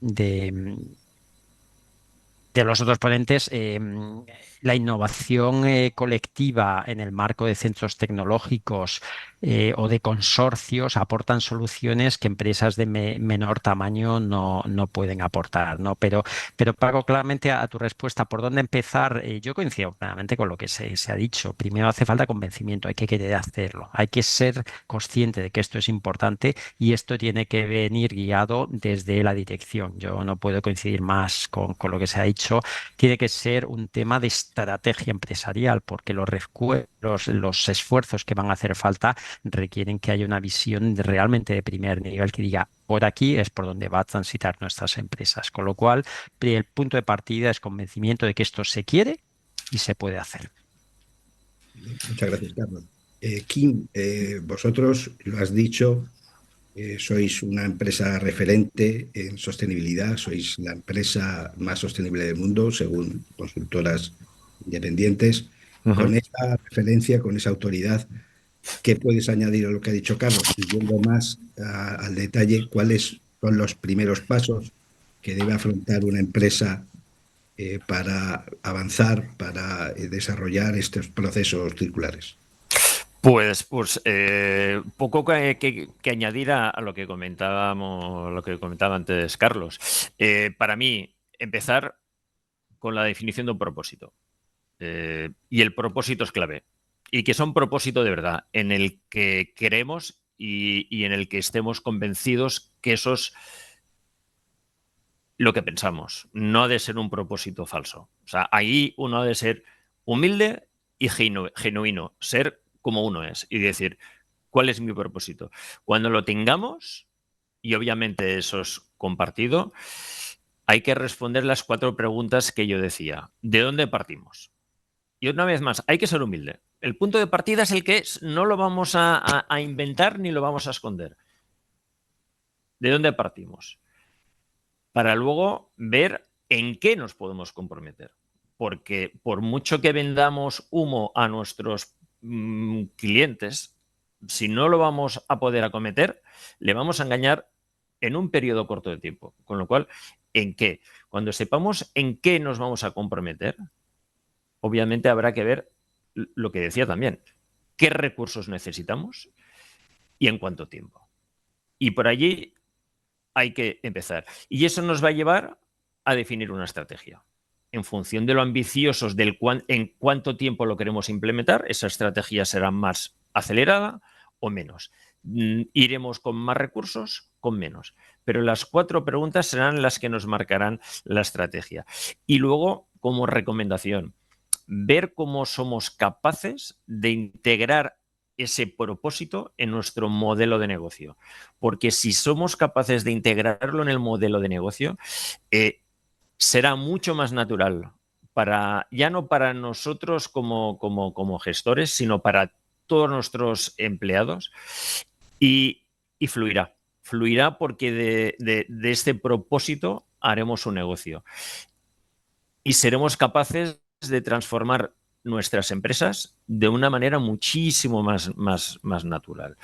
los otros ponentes, la innovación colectiva en el marco de centros tecnológicos o de consorcios aportan soluciones que empresas de menor tamaño no pueden aportar, ¿no? Pero Paco, claramente a tu respuesta, ¿por dónde empezar? Yo coincido plenamente con lo que se ha dicho. Primero hace falta convencimiento, hay que querer hacerlo, hay que ser consciente de que esto es importante y esto tiene que venir guiado desde la dirección. Yo no puedo coincidir más con lo que se ha dicho. Tiene que ser un tema de estrategia empresarial, porque los esfuerzos que van a hacer falta requieren que haya una visión realmente de primer nivel que diga, por aquí es por donde va a transitar nuestras empresas. Con lo cual, el punto de partida es convencimiento de que esto se quiere y se puede hacer. Muchas gracias, Carlos. Kim, vosotros lo has dicho, sois una empresa referente en sostenibilidad, sois la empresa más sostenible del mundo, según consultoras independientes. Con esa referencia, con esa autoridad, ¿qué puedes añadir a lo que ha dicho Carlos? Y yendo más al detalle, ¿cuáles son los primeros pasos que debe afrontar una empresa para avanzar, para desarrollar estos procesos circulares? Pues poco que añadir a lo que comentaba antes Carlos. Para mí, empezar con la definición de un propósito. Y el propósito es clave. Y que sea un propósito de verdad, en el que queremos y en el que estemos convencidos que eso es lo que pensamos. No ha de ser un propósito falso. O sea, ahí uno ha de ser humilde y genuino, ser como uno es y decir, ¿cuál es mi propósito? Cuando lo tengamos, y obviamente eso es compartido, hay que responder las 4 preguntas que yo decía. ¿De dónde partimos? Y una vez más, hay que ser humilde. El punto de partida es el que es, no lo vamos a inventar ni lo vamos a esconder. ¿De dónde partimos? Para luego ver en qué nos podemos comprometer. Porque por mucho que vendamos humo a nuestros clientes, si no lo vamos a poder acometer, le vamos a engañar en un periodo corto de tiempo. Con lo cual, ¿en qué? Cuando sepamos en qué nos vamos a comprometer, obviamente habrá que ver lo que decía también, qué recursos necesitamos y en cuánto tiempo. Y por allí hay que empezar. Y eso nos va a llevar a definir una estrategia. En función de lo ambiciosos en cuánto tiempo lo queremos implementar, esa estrategia será más acelerada o menos. Iremos con más recursos, con menos. Pero las 4 preguntas serán las que nos marcarán la estrategia. Y luego, como recomendación, ver cómo somos capaces de integrar ese propósito en nuestro modelo de negocio. Porque si somos capaces de integrarlo en el modelo de negocio, será mucho más natural ya no para nosotros como gestores, sino para todos nuestros empleados y fluirá. Fluirá porque de este propósito haremos un negocio. Y seremos capaces de transformar nuestras empresas de una manera muchísimo más natural.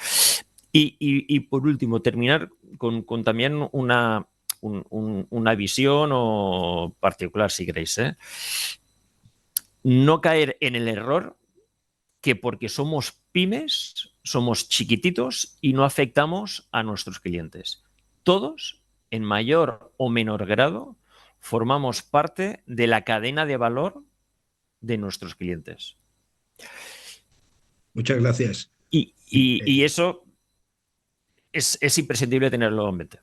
Y por último, terminar con también una visión o particular, si queréis. No caer en el error que porque somos pymes, somos chiquititos y no afectamos a nuestros clientes. Todos, en mayor o menor grado, formamos parte de la cadena de valor de nuestros clientes. Muchas gracias. Y eso es imprescindible tenerlo en mente.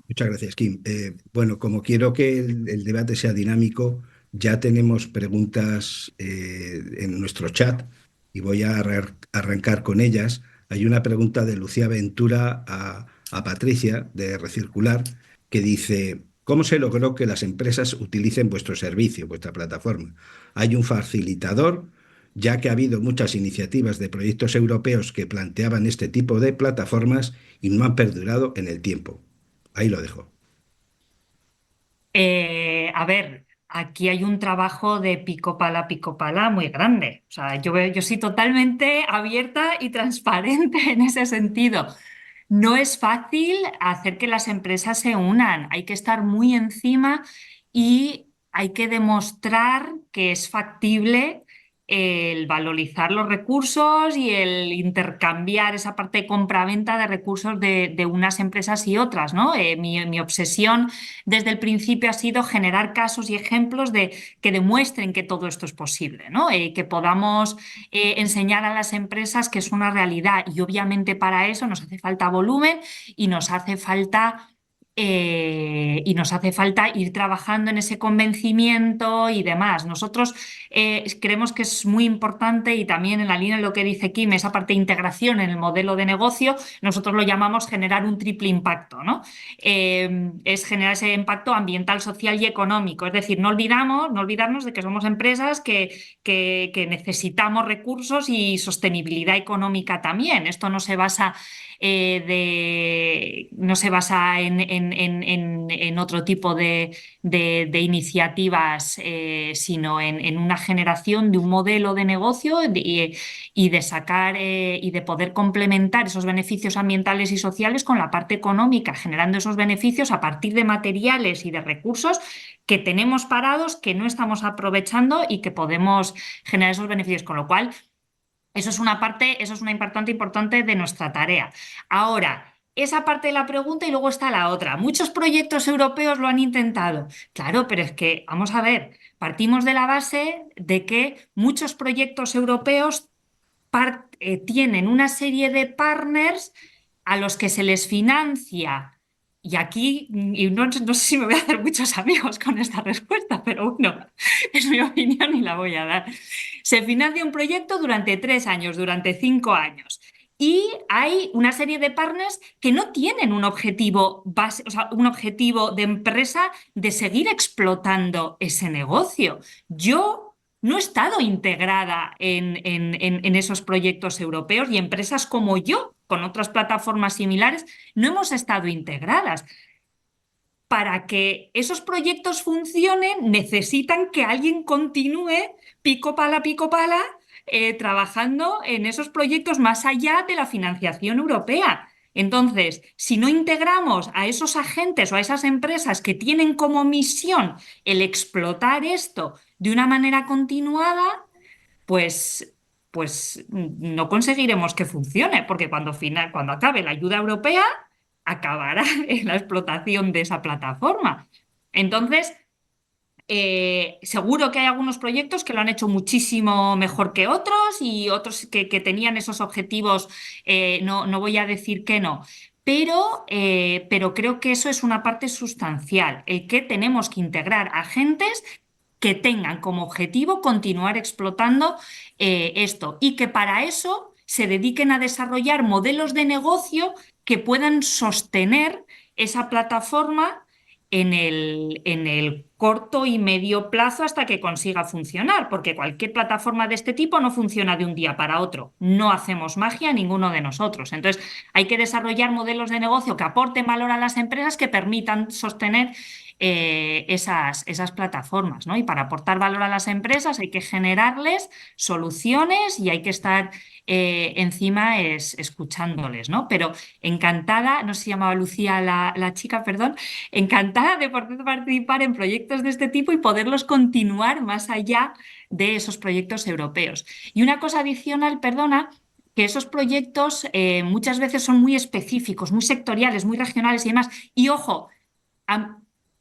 Muchas gracias, Kim. Bueno, como quiero que el debate sea dinámico, ya tenemos preguntas en nuestro chat y voy a arrancar con ellas. Hay una pregunta de Lucía Ventura a Patricia de Recircular que dice: ¿cómo se logró que las empresas utilicen vuestro servicio, vuestra plataforma? ¿Hay un facilitador? Ya que ha habido muchas iniciativas de proyectos europeos que planteaban este tipo de plataformas y no han perdurado en el tiempo. Ahí lo dejo. A ver, aquí hay un trabajo de pico pala muy grande. O sea, yo soy totalmente abierta y transparente en ese sentido. No es fácil hacer que las empresas se unan, hay que estar muy encima y hay que demostrar que es factible el valorizar los recursos y el intercambiar esa parte de compra-venta de recursos de unas empresas y otras, ¿no? Mi obsesión desde el principio ha sido generar casos y ejemplos que demuestren que todo esto es posible, ¿no? Que podamos enseñar a las empresas que es una realidad y obviamente para eso nos hace falta volumen y nos hace falta ir trabajando en ese convencimiento y demás. Nosotros creemos que es muy importante y también en la línea de lo que dice Kim, esa parte de integración en el modelo de negocio, nosotros lo llamamos generar un triple impacto, ¿no? Es generar ese impacto ambiental, social y económico. Es decir, no olvidarnos de que somos empresas que necesitamos recursos y sostenibilidad económica también. Esto no se basa no se basa en otro tipo de iniciativas, sino en una generación de un modelo de negocio y de sacar y de poder complementar esos beneficios ambientales y sociales con la parte económica, generando esos beneficios a partir de materiales y de recursos que tenemos parados, que no estamos aprovechando y que podemos generar esos beneficios. Con lo cual, eso es una parte importante de nuestra tarea. Ahora, esa parte de la pregunta y luego está la otra. Muchos proyectos europeos lo han intentado. Claro, pero es que, vamos a ver, partimos de la base de que muchos proyectos europeos tienen una serie de partners a los que se les financia. Y aquí, y no sé si me voy a hacer muchos amigos con esta respuesta, pero bueno, es mi opinión y la voy a dar. Se financia un proyecto durante 3 años, durante 5 años. Y hay una serie de partners que no tienen un objetivo base, o sea, un objetivo de empresa de seguir explotando ese negocio. Yo no he estado integrada en esos proyectos europeos y empresas como yo, con otras plataformas similares, no hemos estado integradas. Para que esos proyectos funcionen, necesitan que alguien continúe pico pala, trabajando en esos proyectos más allá de la financiación europea. Entonces, si no integramos a esos agentes o a esas empresas que tienen como misión el explotar esto de una manera continuada, pues no conseguiremos que funcione, porque cuando acabe la ayuda europea, acabará en la explotación de esa plataforma. Entonces, seguro que hay algunos proyectos que lo han hecho muchísimo mejor que otros y otros que tenían esos objetivos, no voy a decir que no. Pero creo que eso es una parte sustancial, el que tenemos que integrar agentes que tengan como objetivo continuar explotando esto y que para eso se dediquen a desarrollar modelos de negocio que puedan sostener esa plataforma en el corto y medio plazo hasta que consiga funcionar, porque cualquier plataforma de este tipo no funciona de un día para otro. No hacemos magia ninguno de nosotros. Entonces, hay que desarrollar modelos de negocio que aporten valor a las empresas que permitan sostener esas plataformas, ¿no? Y para aportar valor a las empresas hay que generarles soluciones y hay que estar encima escuchándoles, ¿no? Pero encantada, no sé si se llamaba Lucía la chica, perdón, encantada de poder participar en proyectos de este tipo y poderlos continuar más allá de esos proyectos europeos. Y una cosa adicional, perdona, que esos proyectos muchas veces son muy específicos, muy sectoriales, muy regionales y demás. Y ojo,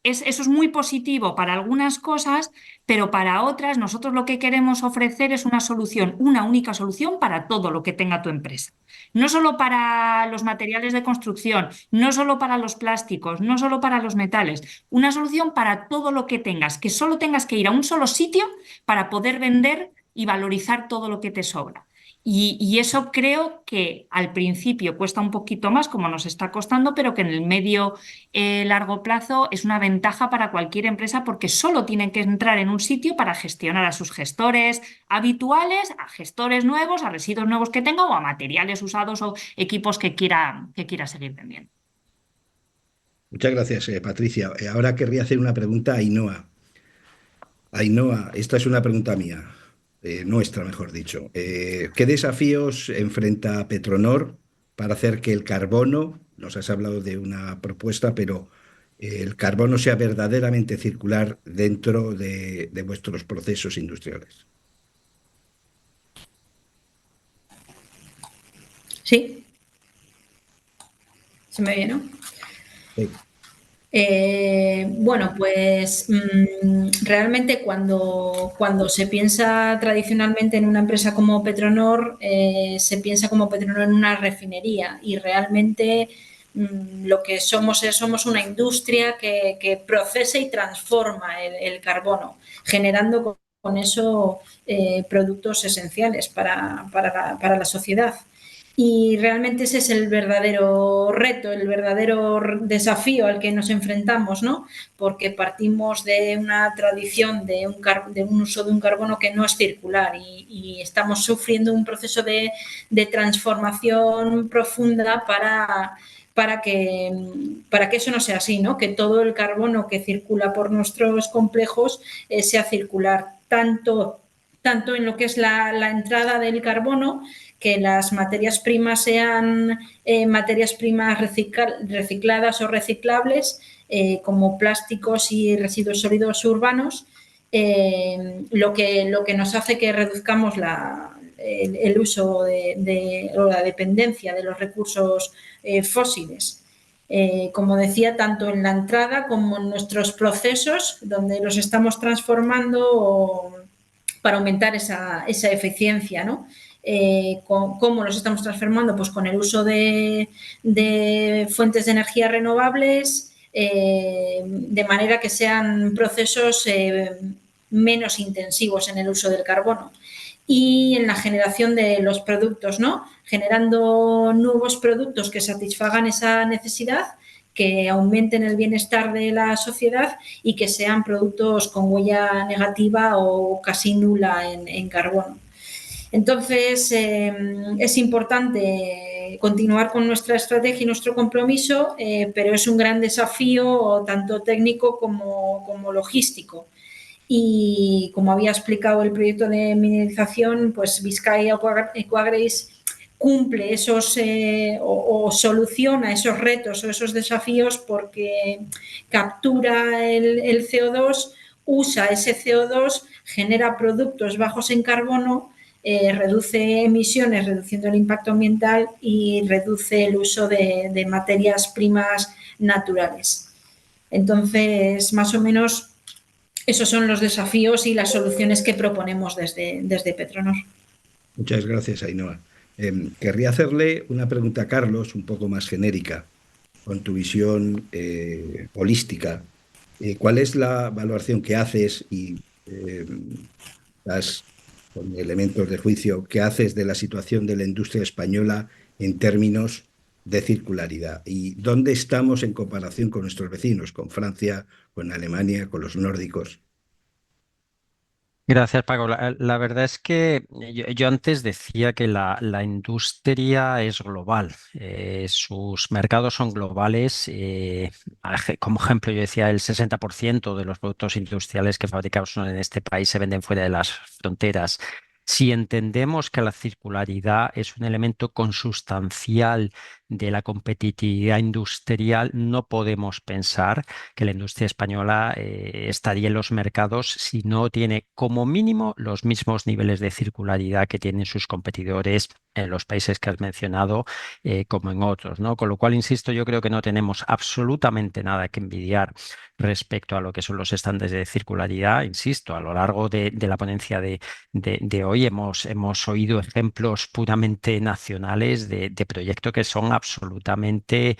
eso es muy positivo para algunas cosas, pero para otras nosotros lo que queremos ofrecer es una solución, una única solución para todo lo que tenga tu empresa. No solo para los materiales de construcción, no solo para los plásticos, no solo para los metales, una solución para todo lo que tengas, que solo tengas que ir a un solo sitio para poder vender y valorizar todo lo que te sobra. Y eso creo que al principio cuesta un poquito más, como nos está costando, pero que en el medio largo plazo es una ventaja para cualquier empresa porque solo tienen que entrar en un sitio para gestionar a sus gestores habituales, a gestores nuevos, a residuos nuevos que tenga o a materiales usados o equipos que quiera seguir vendiendo. Muchas gracias, Patricia. Ahora querría hacer una pregunta a Ainhoa. Ainhoa, esta es una pregunta mía, nuestra, mejor dicho. ¿Qué desafíos enfrenta Petronor para hacer que el carbono, nos has hablado de una propuesta, pero el carbono sea verdaderamente circular dentro de vuestros procesos industriales? Sí, se me oye, ¿no? Sí. Bueno, pues realmente cuando se piensa tradicionalmente en una empresa como Petronor, se piensa como Petronor en una refinería y realmente lo que somos una industria que procesa y transforma el carbono, generando con eso productos esenciales para la sociedad. Y realmente ese es el verdadero reto, el verdadero desafío al que nos enfrentamos, ¿no? Porque partimos de una tradición de un uso de un carbono que no es circular y estamos sufriendo un proceso de transformación profunda para que eso no sea así, ¿no? Que todo el carbono que circula por nuestros complejos sea circular, tanto en lo que es la entrada del carbono, que las materias primas sean materias primas recicladas o reciclables, como plásticos y residuos sólidos urbanos, lo que nos hace que reduzcamos el uso o la dependencia de los recursos fósiles. Como decía, tanto en la entrada como en nuestros procesos, donde los estamos transformando para aumentar esa eficiencia, ¿no? ¿Cómo los estamos transformando? Pues con el uso de fuentes de energía renovables, de manera que sean procesos menos intensivos en el uso del carbono. Y en la generación de los productos, ¿no? Generando nuevos productos que satisfagan esa necesidad, que aumenten el bienestar de la sociedad y que sean productos con huella negativa o casi nula en carbono. Entonces, es importante continuar con nuestra estrategia y nuestro compromiso, pero es un gran desafío tanto técnico como logístico. Y como había explicado el proyecto de mineralización, pues Vizcaya Ecoagris cumple esos o soluciona esos retos o esos desafíos porque captura el CO2, usa ese CO2, genera productos bajos en carbono, reduce emisiones, reduciendo el impacto ambiental y reduce el uso de materias primas naturales. Entonces, más o menos, esos son los desafíos y las soluciones que proponemos desde Petronor. Muchas gracias, Ainhoa. Querría hacerle una pregunta a Carlos, un poco más genérica, con tu visión holística. ¿Cuál es la valoración que haces y con elementos de juicio que haces de la situación de la industria española en términos de circularidad? ¿Y dónde estamos en comparación con nuestros vecinos, con Francia, con Alemania, con los nórdicos? Gracias, Paco. La verdad es que yo antes decía que la industria es global, sus mercados son globales. Como ejemplo, yo decía el 60% de los productos industriales que fabricamos en este país se venden fuera de las fronteras. Si entendemos que la circularidad es un elemento consustancial de la competitividad industrial, no podemos pensar que la industria española estaría en los mercados si no tiene como mínimo los mismos niveles de circularidad que tienen sus competidores en los países que has mencionado, como en otros, ¿no? Con lo cual, insisto, yo creo que no tenemos absolutamente nada que envidiar respecto a lo que son los estándares de circularidad. Insisto, a lo largo de la ponencia de hoy hemos oído ejemplos puramente nacionales de proyectos que son absolutamente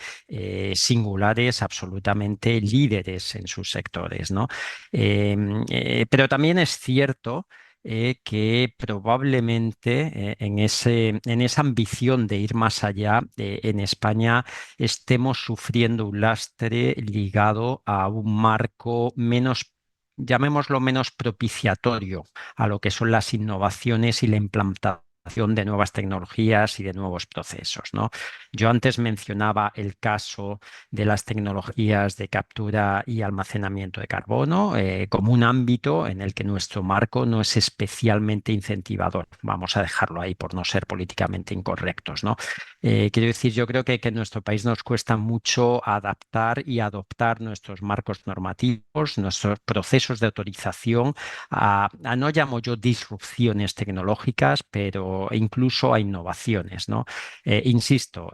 singulares, absolutamente líderes en sus sectores, ¿no? Pero también es cierto que probablemente en esa ambición de ir más allá, en España estemos sufriendo un lastre ligado a un marco menos, llamémoslo menos propiciatorio a lo que son las innovaciones y la implantación de nuevas tecnologías y de nuevos procesos, ¿no? Yo antes mencionaba el caso de las tecnologías de captura y almacenamiento de carbono como un ámbito en el que nuestro marco no es especialmente incentivador. Vamos a dejarlo ahí por no ser políticamente incorrectos, ¿no? Quiero decir, yo creo que en nuestro país nos cuesta mucho adaptar y adoptar nuestros marcos normativos, nuestros procesos de autorización no llamo yo disrupciones tecnológicas, pero incluso a innovaciones, ¿no? Insisto,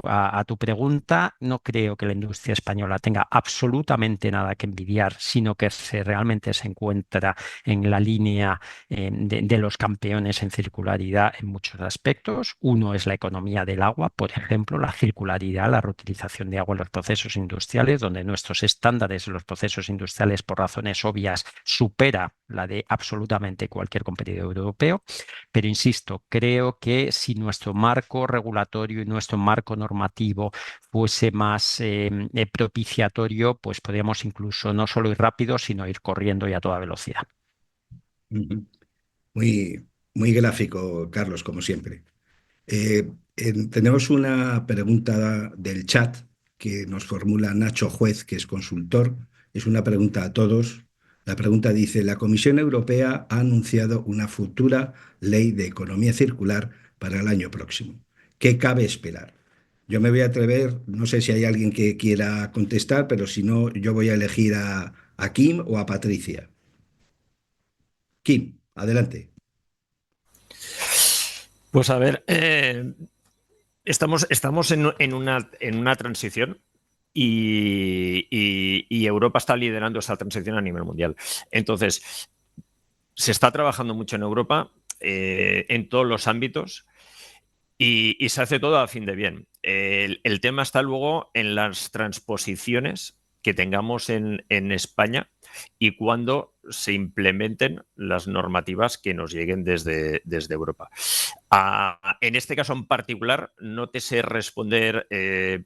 a tu pregunta, no creo que la industria española tenga absolutamente nada que envidiar, sino que realmente se encuentra en la línea de los campeones en circularidad en muchos aspectos. Uno es la economía del agua, por ejemplo, la circularidad, la reutilización de agua en los procesos industriales, donde nuestros estándares en los procesos industriales, por razones obvias, supera la de absolutamente cualquier competidor europeo. Pero insisto, creo que si nuestro marco regulatorio y nuestro marco normativo fuese más propiciatorio, pues podríamos incluso no solo ir rápido, sino ir corriendo y a toda velocidad. Ujú. Muy, muy gráfico, Carlos, como siempre. Tenemos una pregunta del chat que nos formula Nacho Juez, que es consultor. Es una pregunta a todos. La pregunta dice, la Comisión Europea ha anunciado una futura ley de economía circular para el año próximo. ¿Qué cabe esperar? Yo me voy a atrever, no sé si hay alguien que quiera contestar, pero si no, yo voy a elegir a Kim o a Patricia. Kim, adelante. Pues a ver, estamos en una transición y Europa está liderando esa transición a nivel mundial. Entonces, se está trabajando mucho en Europa en todos los ámbitos y se hace todo a fin de bien. El tema está luego en las transposiciones que tengamos en España y cuando se implementen las normativas que nos lleguen desde Europa. En este caso en particular no te sé responder,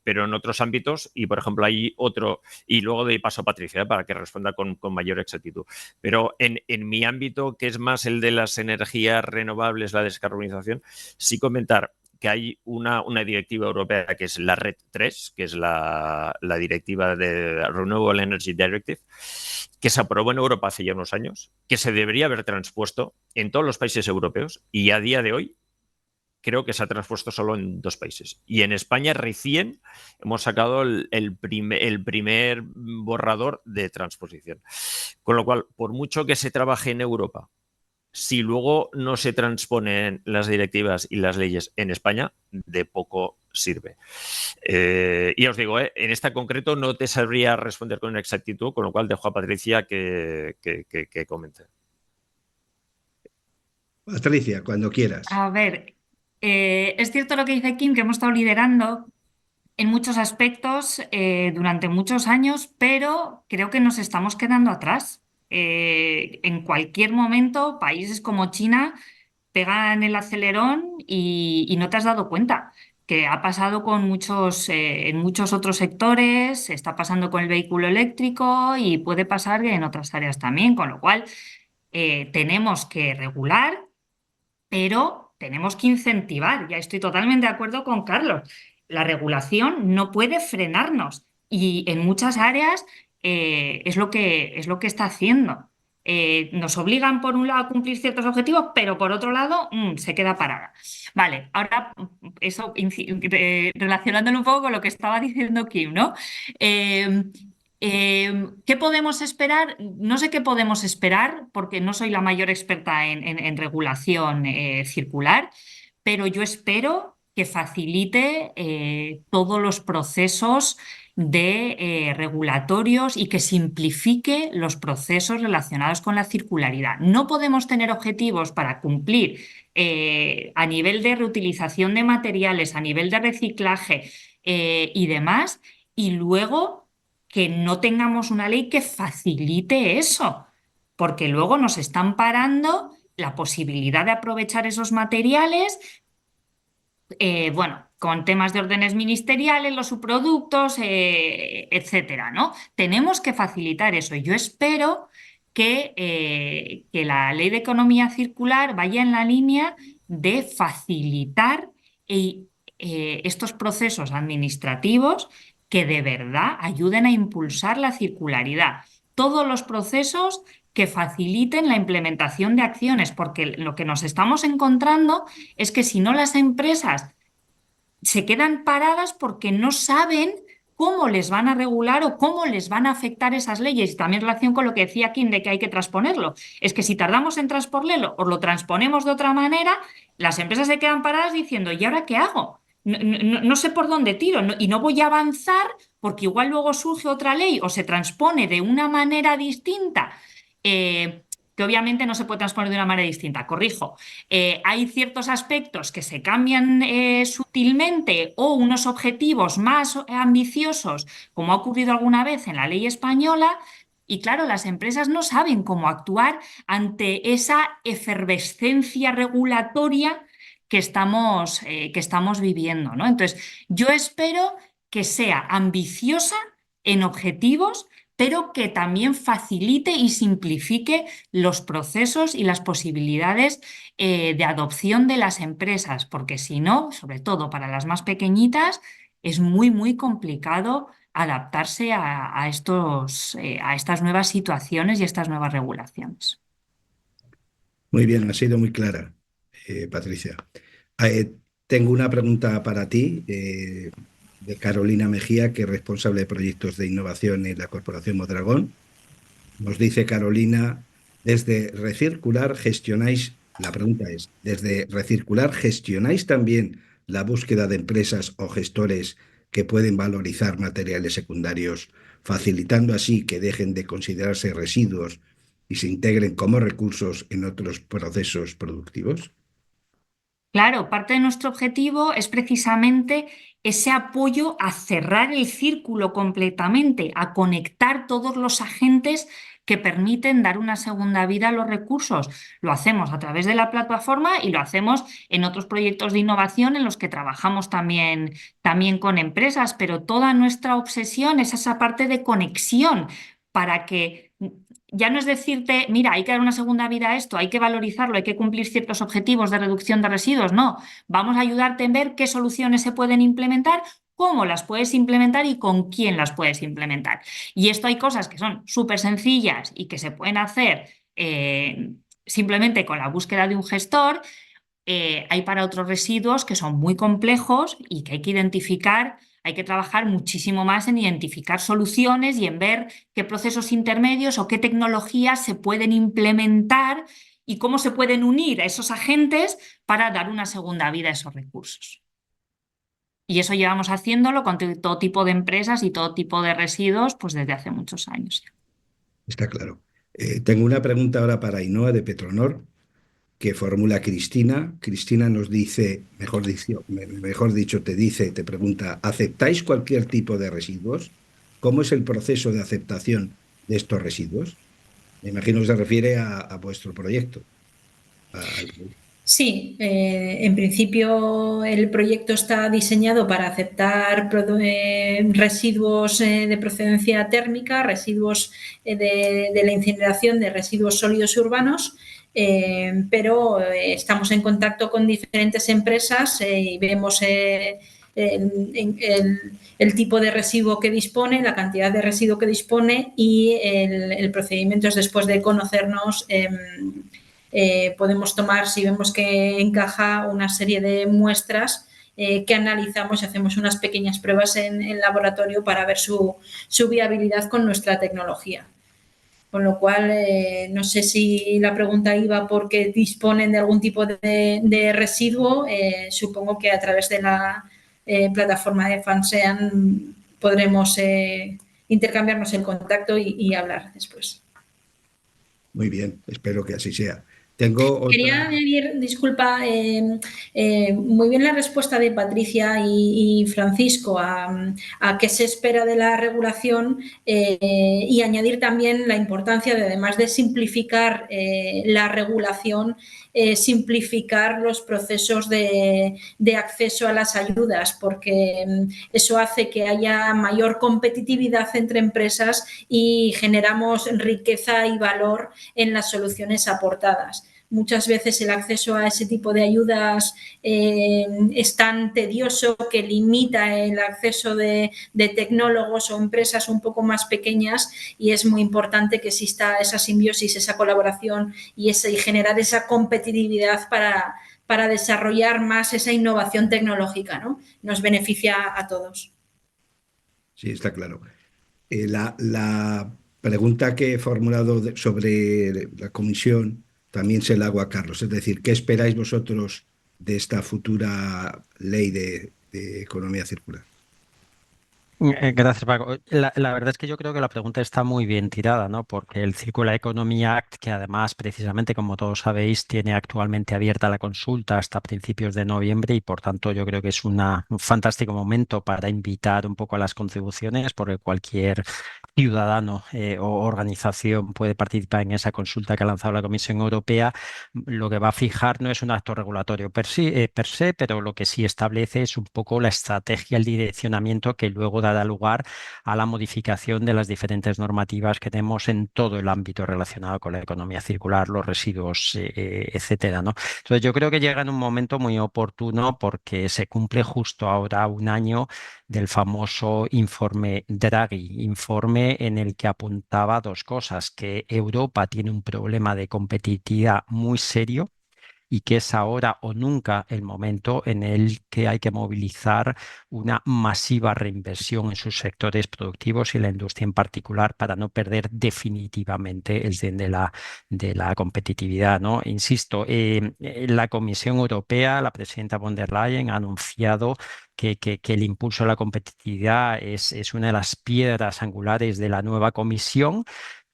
pero en otros ámbitos, y por ejemplo hay otro, y luego doy paso a Patricia para que responda con mayor exactitud. Pero en mi ámbito, que es más el de las energías renovables, la descarbonización, sí comentar que hay una directiva europea que es la RED 3, que es la directiva de Renewable Energy Directive, que se aprobó en Europa hace ya unos años, que se debería haber transpuesto en todos los países europeos y a día de hoy creo que se ha transpuesto solo en 2 países. Y en España recién hemos sacado el primer borrador de transposición. Con lo cual, por mucho que se trabaje en Europa, si luego no se transponen las directivas y las leyes en España, de poco sirve. Y os digo, en esta concreto no te sabría responder con exactitud, con lo cual dejo a Patricia que comente. Patricia, cuando quieras. A ver, es cierto lo que dice Kim, que hemos estado liderando en muchos aspectos durante muchos años, pero creo que nos estamos quedando atrás. En cualquier momento, países como China pegan el acelerón y no te has dado cuenta, que ha pasado con en muchos otros sectores, está pasando con el vehículo eléctrico y puede pasar en otras áreas también, con lo cual tenemos que regular, pero tenemos que incentivar. Ya estoy totalmente de acuerdo con Carlos. La regulación no puede frenarnos y en muchas áreas es lo que está haciendo. nos obligan por un lado a cumplir ciertos objetivos, pero por otro lado se queda parada. Vale, ahora eso relacionándolo un poco con lo que estaba diciendo Kim, ¿no? ¿Qué podemos esperar? No sé qué podemos esperar porque no soy la mayor experta en regulación circular, pero yo espero que facilite todos los procesos regulatorios y que simplifique los procesos relacionados con la circularidad. No podemos tener objetivos para cumplir a nivel de reutilización de materiales, a nivel de reciclaje y demás, y luego que no tengamos una ley que facilite eso, porque luego nos están parando la posibilidad de aprovechar esos materiales, bueno, con temas de órdenes ministeriales, los subproductos, etcétera, ¿no? Tenemos que facilitar eso. Yo espero que la Ley de Economía Circular vaya en la línea de facilitar estos procesos administrativos que de verdad ayuden a impulsar la circularidad. Todos los procesos que faciliten la implementación de acciones, porque lo que nos estamos encontrando es que si no, las empresas se quedan paradas porque no saben cómo les van a regular o cómo les van a afectar esas leyes. Y también en relación con lo que decía Kim de que hay que transponerlo. Es que si tardamos en transponerlo o lo transponemos de otra manera, las empresas se quedan paradas diciendo, ¿y ahora qué hago? No sé por dónde tiro y no voy a avanzar porque igual luego surge otra ley o se transpone de una manera distinta. Que obviamente no se puede transponer de una manera distinta, corrijo. Hay ciertos aspectos que se cambian sutilmente o unos objetivos más ambiciosos, como ha ocurrido alguna vez en la ley española, y claro, las empresas no saben cómo actuar ante esa efervescencia regulatoria que estamos viviendo, ¿no? Entonces, yo espero que sea ambiciosa en objetivos, pero que también facilite y simplifique los procesos y las posibilidades de adopción de las empresas, porque si no, sobre todo para las más pequeñitas, es muy, muy complicado adaptarse a estas nuevas situaciones y a estas nuevas regulaciones. Muy bien, ha sido muy clara, Patricia. Tengo una pregunta para ti, de Carolina Mejía, que es responsable de proyectos de innovación en la Corporación Mondragón. Nos dice Carolina, desde Recircular gestionáis, la pregunta es, ¿desde Recircular gestionáis también la búsqueda de empresas o gestores que pueden valorizar materiales secundarios, facilitando así que dejen de considerarse residuos y se integren como recursos en otros procesos productivos? Claro, parte de nuestro objetivo es precisamente ese apoyo a cerrar el círculo completamente, a conectar todos los agentes que permiten dar una segunda vida a los recursos. Lo hacemos a través de la plataforma y lo hacemos en otros proyectos de innovación en los que trabajamos también con empresas, pero toda nuestra obsesión es esa parte de conexión para que ya no es decirte, mira, hay que dar una segunda vida a esto, hay que valorizarlo, hay que cumplir ciertos objetivos de reducción de residuos. No, vamos a ayudarte en ver qué soluciones se pueden implementar, cómo las puedes implementar y con quién las puedes implementar. Y esto hay cosas que son súper sencillas y que se pueden hacer simplemente con la búsqueda de un gestor. Hay para otros residuos que son muy complejos y que hay que identificar. Hay que trabajar muchísimo más en identificar soluciones y en ver qué procesos intermedios o qué tecnologías se pueden implementar y cómo se pueden unir a esos agentes para dar una segunda vida a esos recursos. Y eso llevamos haciéndolo con todo tipo de empresas y todo tipo de residuos pues desde hace muchos años. Está claro. Tengo una pregunta ahora para Ainhoa de Petronor, que formula Cristina. Cristina nos dice, mejor dicho, te pregunta, ¿aceptáis cualquier tipo de residuos? ¿Cómo es el proceso de aceptación de estos residuos? Me imagino que se refiere a vuestro proyecto. Sí, en principio el proyecto está diseñado para aceptar residuos de procedencia térmica, residuos de la incineración de residuos sólidos urbanos, pero estamos en contacto con diferentes empresas y vemos el tipo de residuo que dispone, la cantidad de residuo que dispone y el procedimiento es después de conocernos. Podemos tomar, si vemos que encaja, una serie de muestras que analizamos y hacemos unas pequeñas pruebas en laboratorio para ver su viabilidad con nuestra tecnología. Con lo cual, no sé si la pregunta iba porque disponen de algún tipo de residuo. Supongo que a través de la plataforma de Fansean podremos intercambiarnos el contacto y hablar después. Muy bien, espero que así sea. Tengo Quería otra. añadir, disculpa, muy bien la respuesta de Patricia y Francisco a qué se espera de la regulación y añadir también la importancia de, además de simplificar la regulación, simplificar los procesos de acceso a las ayudas, porque eso hace que haya mayor competitividad entre empresas y generamos riqueza y valor en las soluciones aportadas. Muchas veces el acceso a ese tipo de ayudas es tan tedioso que limita el acceso de tecnólogos o empresas un poco más pequeñas, y es muy importante que exista esa simbiosis, esa colaboración y generar esa competitividad para desarrollar más esa innovación tecnológica, ¿no? Nos beneficia a todos. Sí, está claro. La pregunta que he formulado sobre la comisión también se la hago a Carlos. Es decir, ¿qué esperáis vosotros de esta futura ley de economía circular? Gracias, Paco. La verdad es que yo creo que la pregunta está muy bien tirada, ¿no? Porque el Circular Economy Act, que además, precisamente, como todos sabéis, tiene actualmente abierta la consulta hasta principios de noviembre y, por tanto, yo creo que es un fantástico momento para invitar un poco a las contribuciones, porque cualquier ciudadano o organización puede participar en esa consulta que ha lanzado la Comisión Europea. Lo que va a fijar no es un acto regulatorio per se, pero lo que sí establece es un poco la estrategia, el direccionamiento que luego dará lugar a la modificación de las diferentes normativas que tenemos en todo el ámbito relacionado con la economía circular, los residuos, etcétera, ¿no? Entonces, yo creo que llega en un momento muy oportuno porque se cumple justo ahora un año del famoso informe Draghi, informe en el que apuntaba dos cosas: que Europa tiene un problema de competitividad muy serio y que es ahora o nunca el momento en el que hay que movilizar una masiva reinversión en sus sectores productivos y la industria en particular para no perder definitivamente el tren de la competitividad, ¿no? Insisto, la Comisión Europea, la presidenta von der Leyen ha anunciado que el impulso a la competitividad es una de las piedras angulares de la nueva comisión.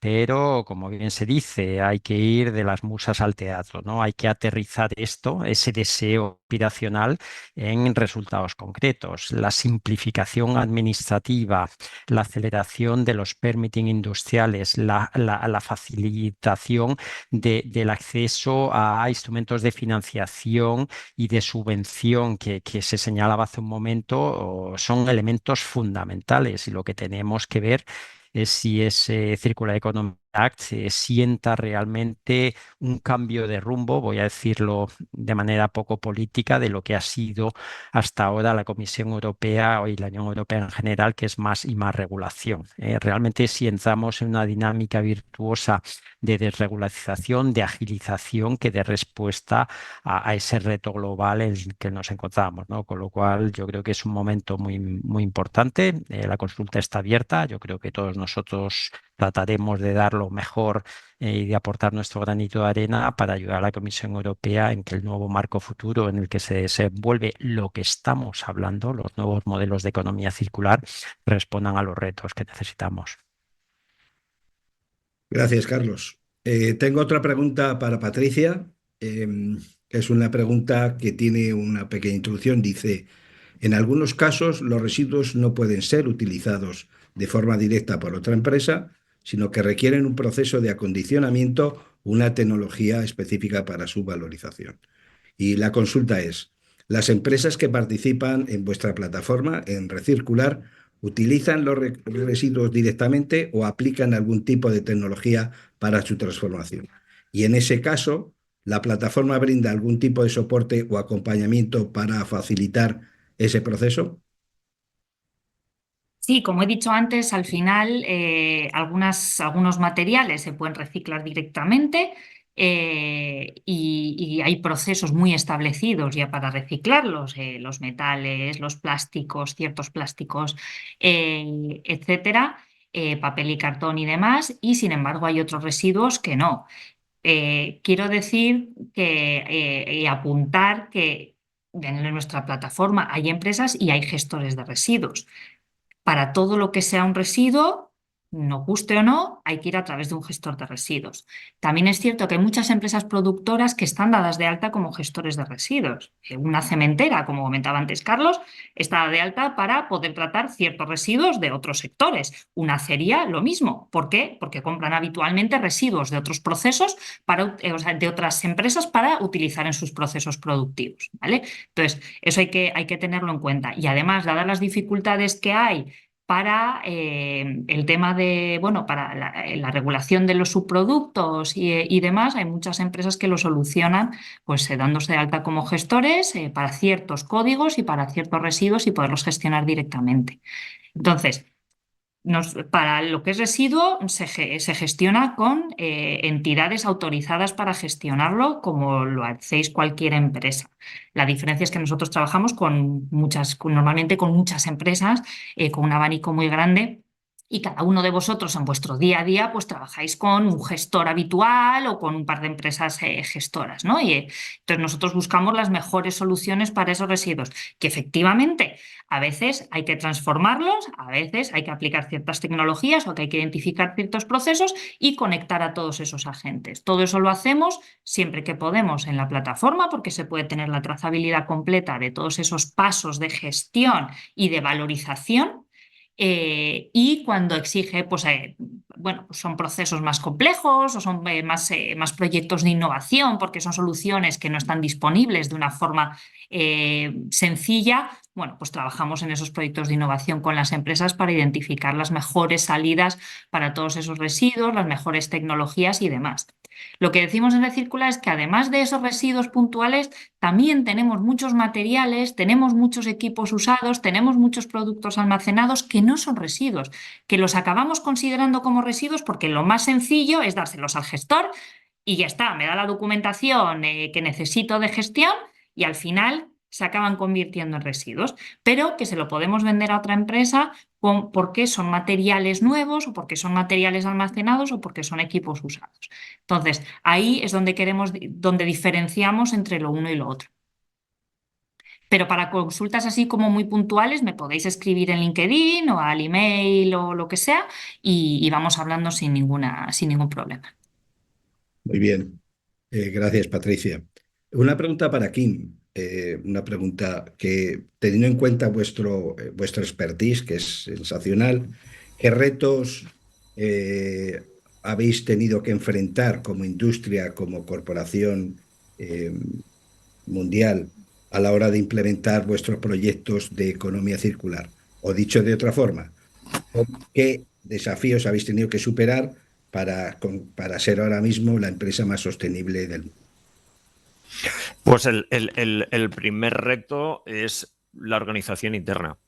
Pero, como bien se dice, hay que ir de las musas al teatro, ¿no? Hay que aterrizar esto, ese deseo aspiracional, en resultados concretos. La simplificación administrativa, la aceleración de los permitting industriales, la facilitación del acceso a instrumentos de financiación y de subvención que se señalaba hace un momento, son elementos fundamentales, y lo que tenemos que ver es si ese Circular Economy Act sienta realmente un cambio de rumbo, voy a decirlo de manera poco política, de lo que ha sido hasta ahora la Comisión Europea y la Unión Europea en general, que es más y más regulación. Realmente, si entramos en una dinámica virtuosa de desregularización, de agilización, que dé respuesta a ese reto global en el que nos encontramos, ¿no? Con lo cual, yo creo que es un momento muy, muy importante. La consulta está abierta. Yo creo que todos nosotros trataremos de dar lo mejor y de aportar nuestro granito de arena para ayudar a la Comisión Europea en que el nuevo marco futuro en el que se desenvuelve lo que estamos hablando, los nuevos modelos de economía circular, respondan a los retos que necesitamos. Gracias, Carlos. Tengo otra pregunta para Patricia. Es una pregunta que tiene una pequeña introducción. Dice: en algunos casos, los residuos no pueden ser utilizados de forma directa por otra empresa, sino que requieren un proceso de acondicionamiento, una tecnología específica para su valorización. Y la consulta es: ¿las empresas que participan en vuestra plataforma, en Recircular, utilizan los residuos directamente o aplican algún tipo de tecnología para su transformación? Y en ese caso, ¿la plataforma brinda algún tipo de soporte o acompañamiento para facilitar ese proceso? Sí, como he dicho antes, al final algunos materiales se pueden reciclar directamente y hay procesos muy establecidos ya para reciclarlos, los metales, los plásticos, ciertos plásticos, etcétera, papel y cartón y demás, y sin embargo hay otros residuos que no. Quiero decir y apuntar que en nuestra plataforma hay empresas y hay gestores de residuos. Para todo lo que sea un residuo, nos guste o no, hay que ir a través de un gestor de residuos. También es cierto que hay muchas empresas productoras que están dadas de alta como gestores de residuos. Una cementera, como comentaba antes Carlos, está dada de alta para poder tratar ciertos residuos de otros sectores. Una acería, lo mismo. ¿Por qué? Porque compran habitualmente residuos de otros procesos, o sea, de otras empresas para utilizar en sus procesos productivos, ¿vale? Entonces, eso hay que tenerlo en cuenta. Y además, dadas las dificultades que hay para el tema de, bueno, para la regulación de los subproductos y demás, hay muchas empresas que lo solucionan pues dándose de alta como gestores para ciertos códigos y para ciertos residuos y poderlos gestionar directamente. Entonces, para lo que es residuo se gestiona con entidades autorizadas para gestionarlo, como lo hacéis cualquier empresa. La diferencia es que nosotros trabajamos normalmente con muchas empresas, con un abanico muy grande. Y cada uno de vosotros en vuestro día a día pues trabajáis con un gestor habitual o con un par de empresas gestoras, ¿no? Y entonces nosotros buscamos las mejores soluciones para esos residuos, que efectivamente a veces hay que transformarlos, a veces hay que aplicar ciertas tecnologías o que hay que identificar ciertos procesos y conectar a todos esos agentes. Todo eso lo hacemos siempre que podemos en la plataforma, porque se puede tener la trazabilidad completa de todos esos pasos de gestión y de valorización. Y cuando exige, pues, bueno, pues son procesos más complejos o son más proyectos de innovación, porque son soluciones que no están disponibles de una forma sencilla, bueno, pues trabajamos en esos proyectos de innovación con las empresas para identificar las mejores salidas para todos esos residuos, las mejores tecnologías y demás. Lo que decimos en Recircular es que además de esos residuos puntuales, también tenemos muchos materiales, tenemos muchos equipos usados, tenemos muchos productos almacenados que no son residuos, que los acabamos considerando como residuos porque lo más sencillo es dárselos al gestor y ya está, me da la documentación que necesito de gestión y al final se acaban convirtiendo en residuos, pero que se lo podemos vender a otra empresa porque son materiales nuevos o porque son materiales almacenados o porque son equipos usados. Entonces, ahí es donde diferenciamos entre lo uno y lo otro. Pero para consultas así como muy puntuales me podéis escribir en LinkedIn o al email o lo que sea y vamos hablando sin ningún problema. Muy bien. Gracias, Patricia. Una pregunta para Kim. Una pregunta que, teniendo en cuenta vuestro expertise, que es sensacional, ¿qué retos habéis tenido que enfrentar como industria, como corporación mundial a la hora de implementar vuestros proyectos de economía circular? O dicho de otra forma, ¿qué desafíos habéis tenido que superar para ser ahora mismo la empresa más sostenible del mundo? Pues el primer reto es la organización interna.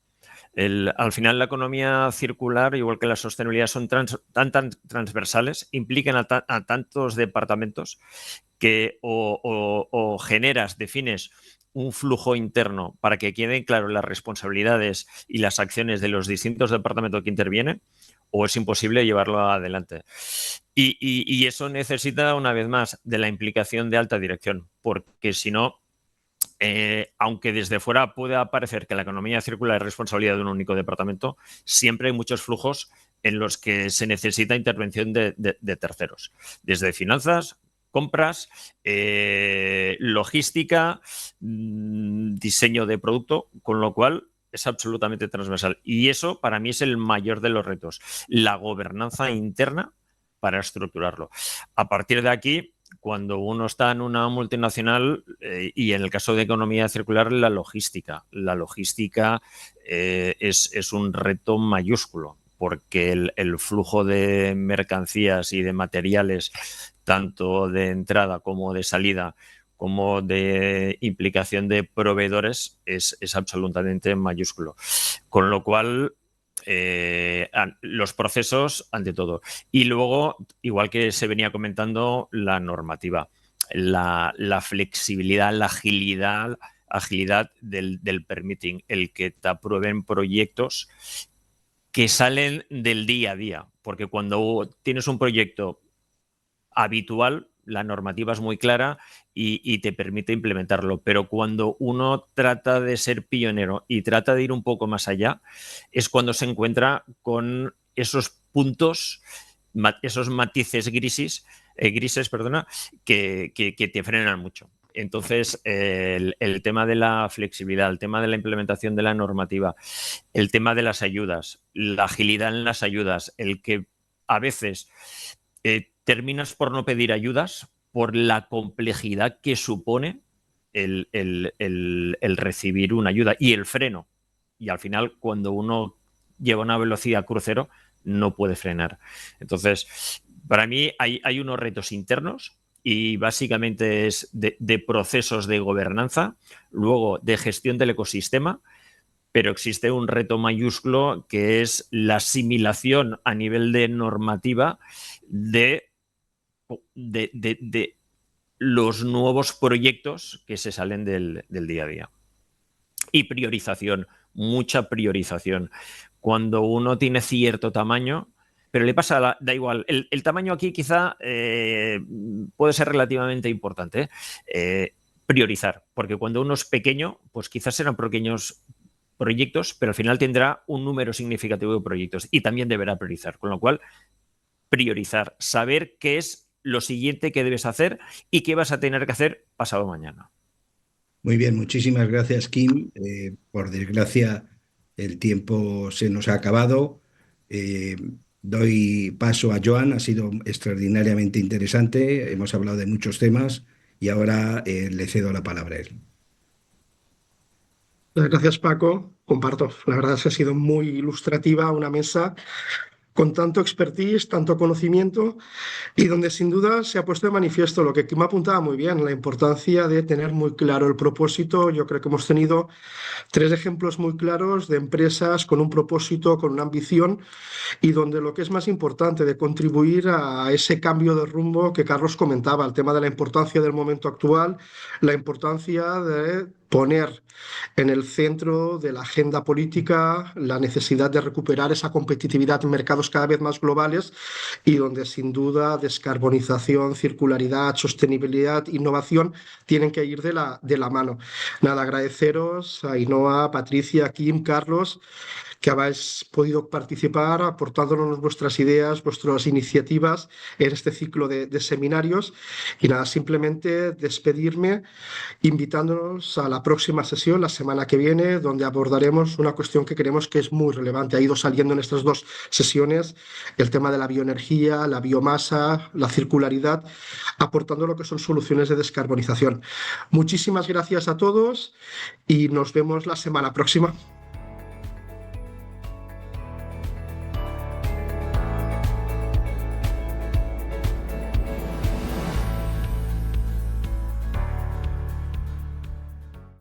Al final, la economía circular, igual que la sostenibilidad, son tan transversales, implican a tantos departamentos que o defines un flujo interno para que queden claras las responsabilidades y las acciones de los distintos departamentos que intervienen, o es imposible llevarlo adelante. Y eso necesita, una vez más, de la implicación de alta dirección, porque si no, aunque desde fuera pueda parecer que la economía circular es responsabilidad de un único departamento, siempre hay muchos flujos en los que se necesita intervención de terceros, desde finanzas, compras, logística, diseño de producto, con lo cual es absolutamente transversal. Y eso para mí es el mayor de los retos, la gobernanza interna para estructurarlo. A partir de aquí, cuando uno está en una multinacional y en el caso de economía circular, la logística. La logística es un reto mayúsculo porque el flujo de mercancías y de materiales, tanto de entrada como de salida, como de implicación de proveedores es absolutamente mayúsculo. Con lo cual, los procesos ante todo. Y luego, igual que se venía comentando, la normativa, la flexibilidad, la agilidad del permitting, el que te aprueben proyectos que salen del día a día. Porque cuando tienes un proyecto habitual, la normativa es muy clara y te permite implementarlo. Pero cuando uno trata de ser pionero y trata de ir un poco más allá, es cuando se encuentra con esos puntos, esos matices grises, que te frenan mucho. Entonces, el tema de la flexibilidad, el tema de la implementación de la normativa, el tema de las ayudas, la agilidad en las ayudas, el que a veces terminas por no pedir ayudas por la complejidad que supone el recibir una ayuda y el freno. Y al final, cuando uno lleva una velocidad crucero, no puede frenar. Entonces, para mí hay unos retos internos y básicamente es de procesos de gobernanza, luego de gestión del ecosistema, pero existe un reto mayúsculo que es la asimilación a nivel de normativa de los nuevos proyectos que se salen del día a día. Y priorización, mucha priorización. Cuando uno tiene cierto tamaño, pero le pasa, da igual, el tamaño aquí quizá puede ser relativamente importante, priorizar, porque cuando uno es pequeño, pues quizás serán pequeños proyectos, pero al final tendrá un número significativo de proyectos y también deberá priorizar, con lo cual priorizar, saber qué es lo siguiente que debes hacer y qué vas a tener que hacer pasado mañana. Muy bien, muchísimas gracias, Kim. Por desgracia, el tiempo se nos ha acabado. Doy paso a Joan, ha sido extraordinariamente interesante, hemos hablado de muchos temas y ahora le cedo la palabra a él. Gracias, Paco. Comparto. La verdad es que ha sido muy ilustrativa una mesa con tanto expertise, tanto conocimiento y donde sin duda se ha puesto de manifiesto lo que Kim apuntaba muy bien, la importancia de tener muy claro el propósito. Yo creo que hemos tenido 3 ejemplos muy claros de empresas con un propósito, con una ambición y donde lo que es más importante de contribuir a ese cambio de rumbo que Carlos comentaba, el tema de la importancia del momento actual, la importancia de poner en el centro de la agenda política la necesidad de recuperar esa competitividad en mercados cada vez más globales y donde sin duda descarbonización, circularidad, sostenibilidad, innovación tienen que ir de la mano. Nada, agradeceros a Ainhoa, Patricia, Kim, Carlos, que habéis podido participar aportándonos vuestras ideas, vuestras iniciativas en este ciclo de seminarios. Y nada, simplemente despedirme invitándonos a la próxima sesión, la semana que viene, donde abordaremos una cuestión que creemos que es muy relevante. Ha ido saliendo en estas 2 sesiones el tema de la bioenergía, la biomasa, la circularidad, aportando lo que son soluciones de descarbonización. Muchísimas gracias a todos y nos vemos la semana próxima.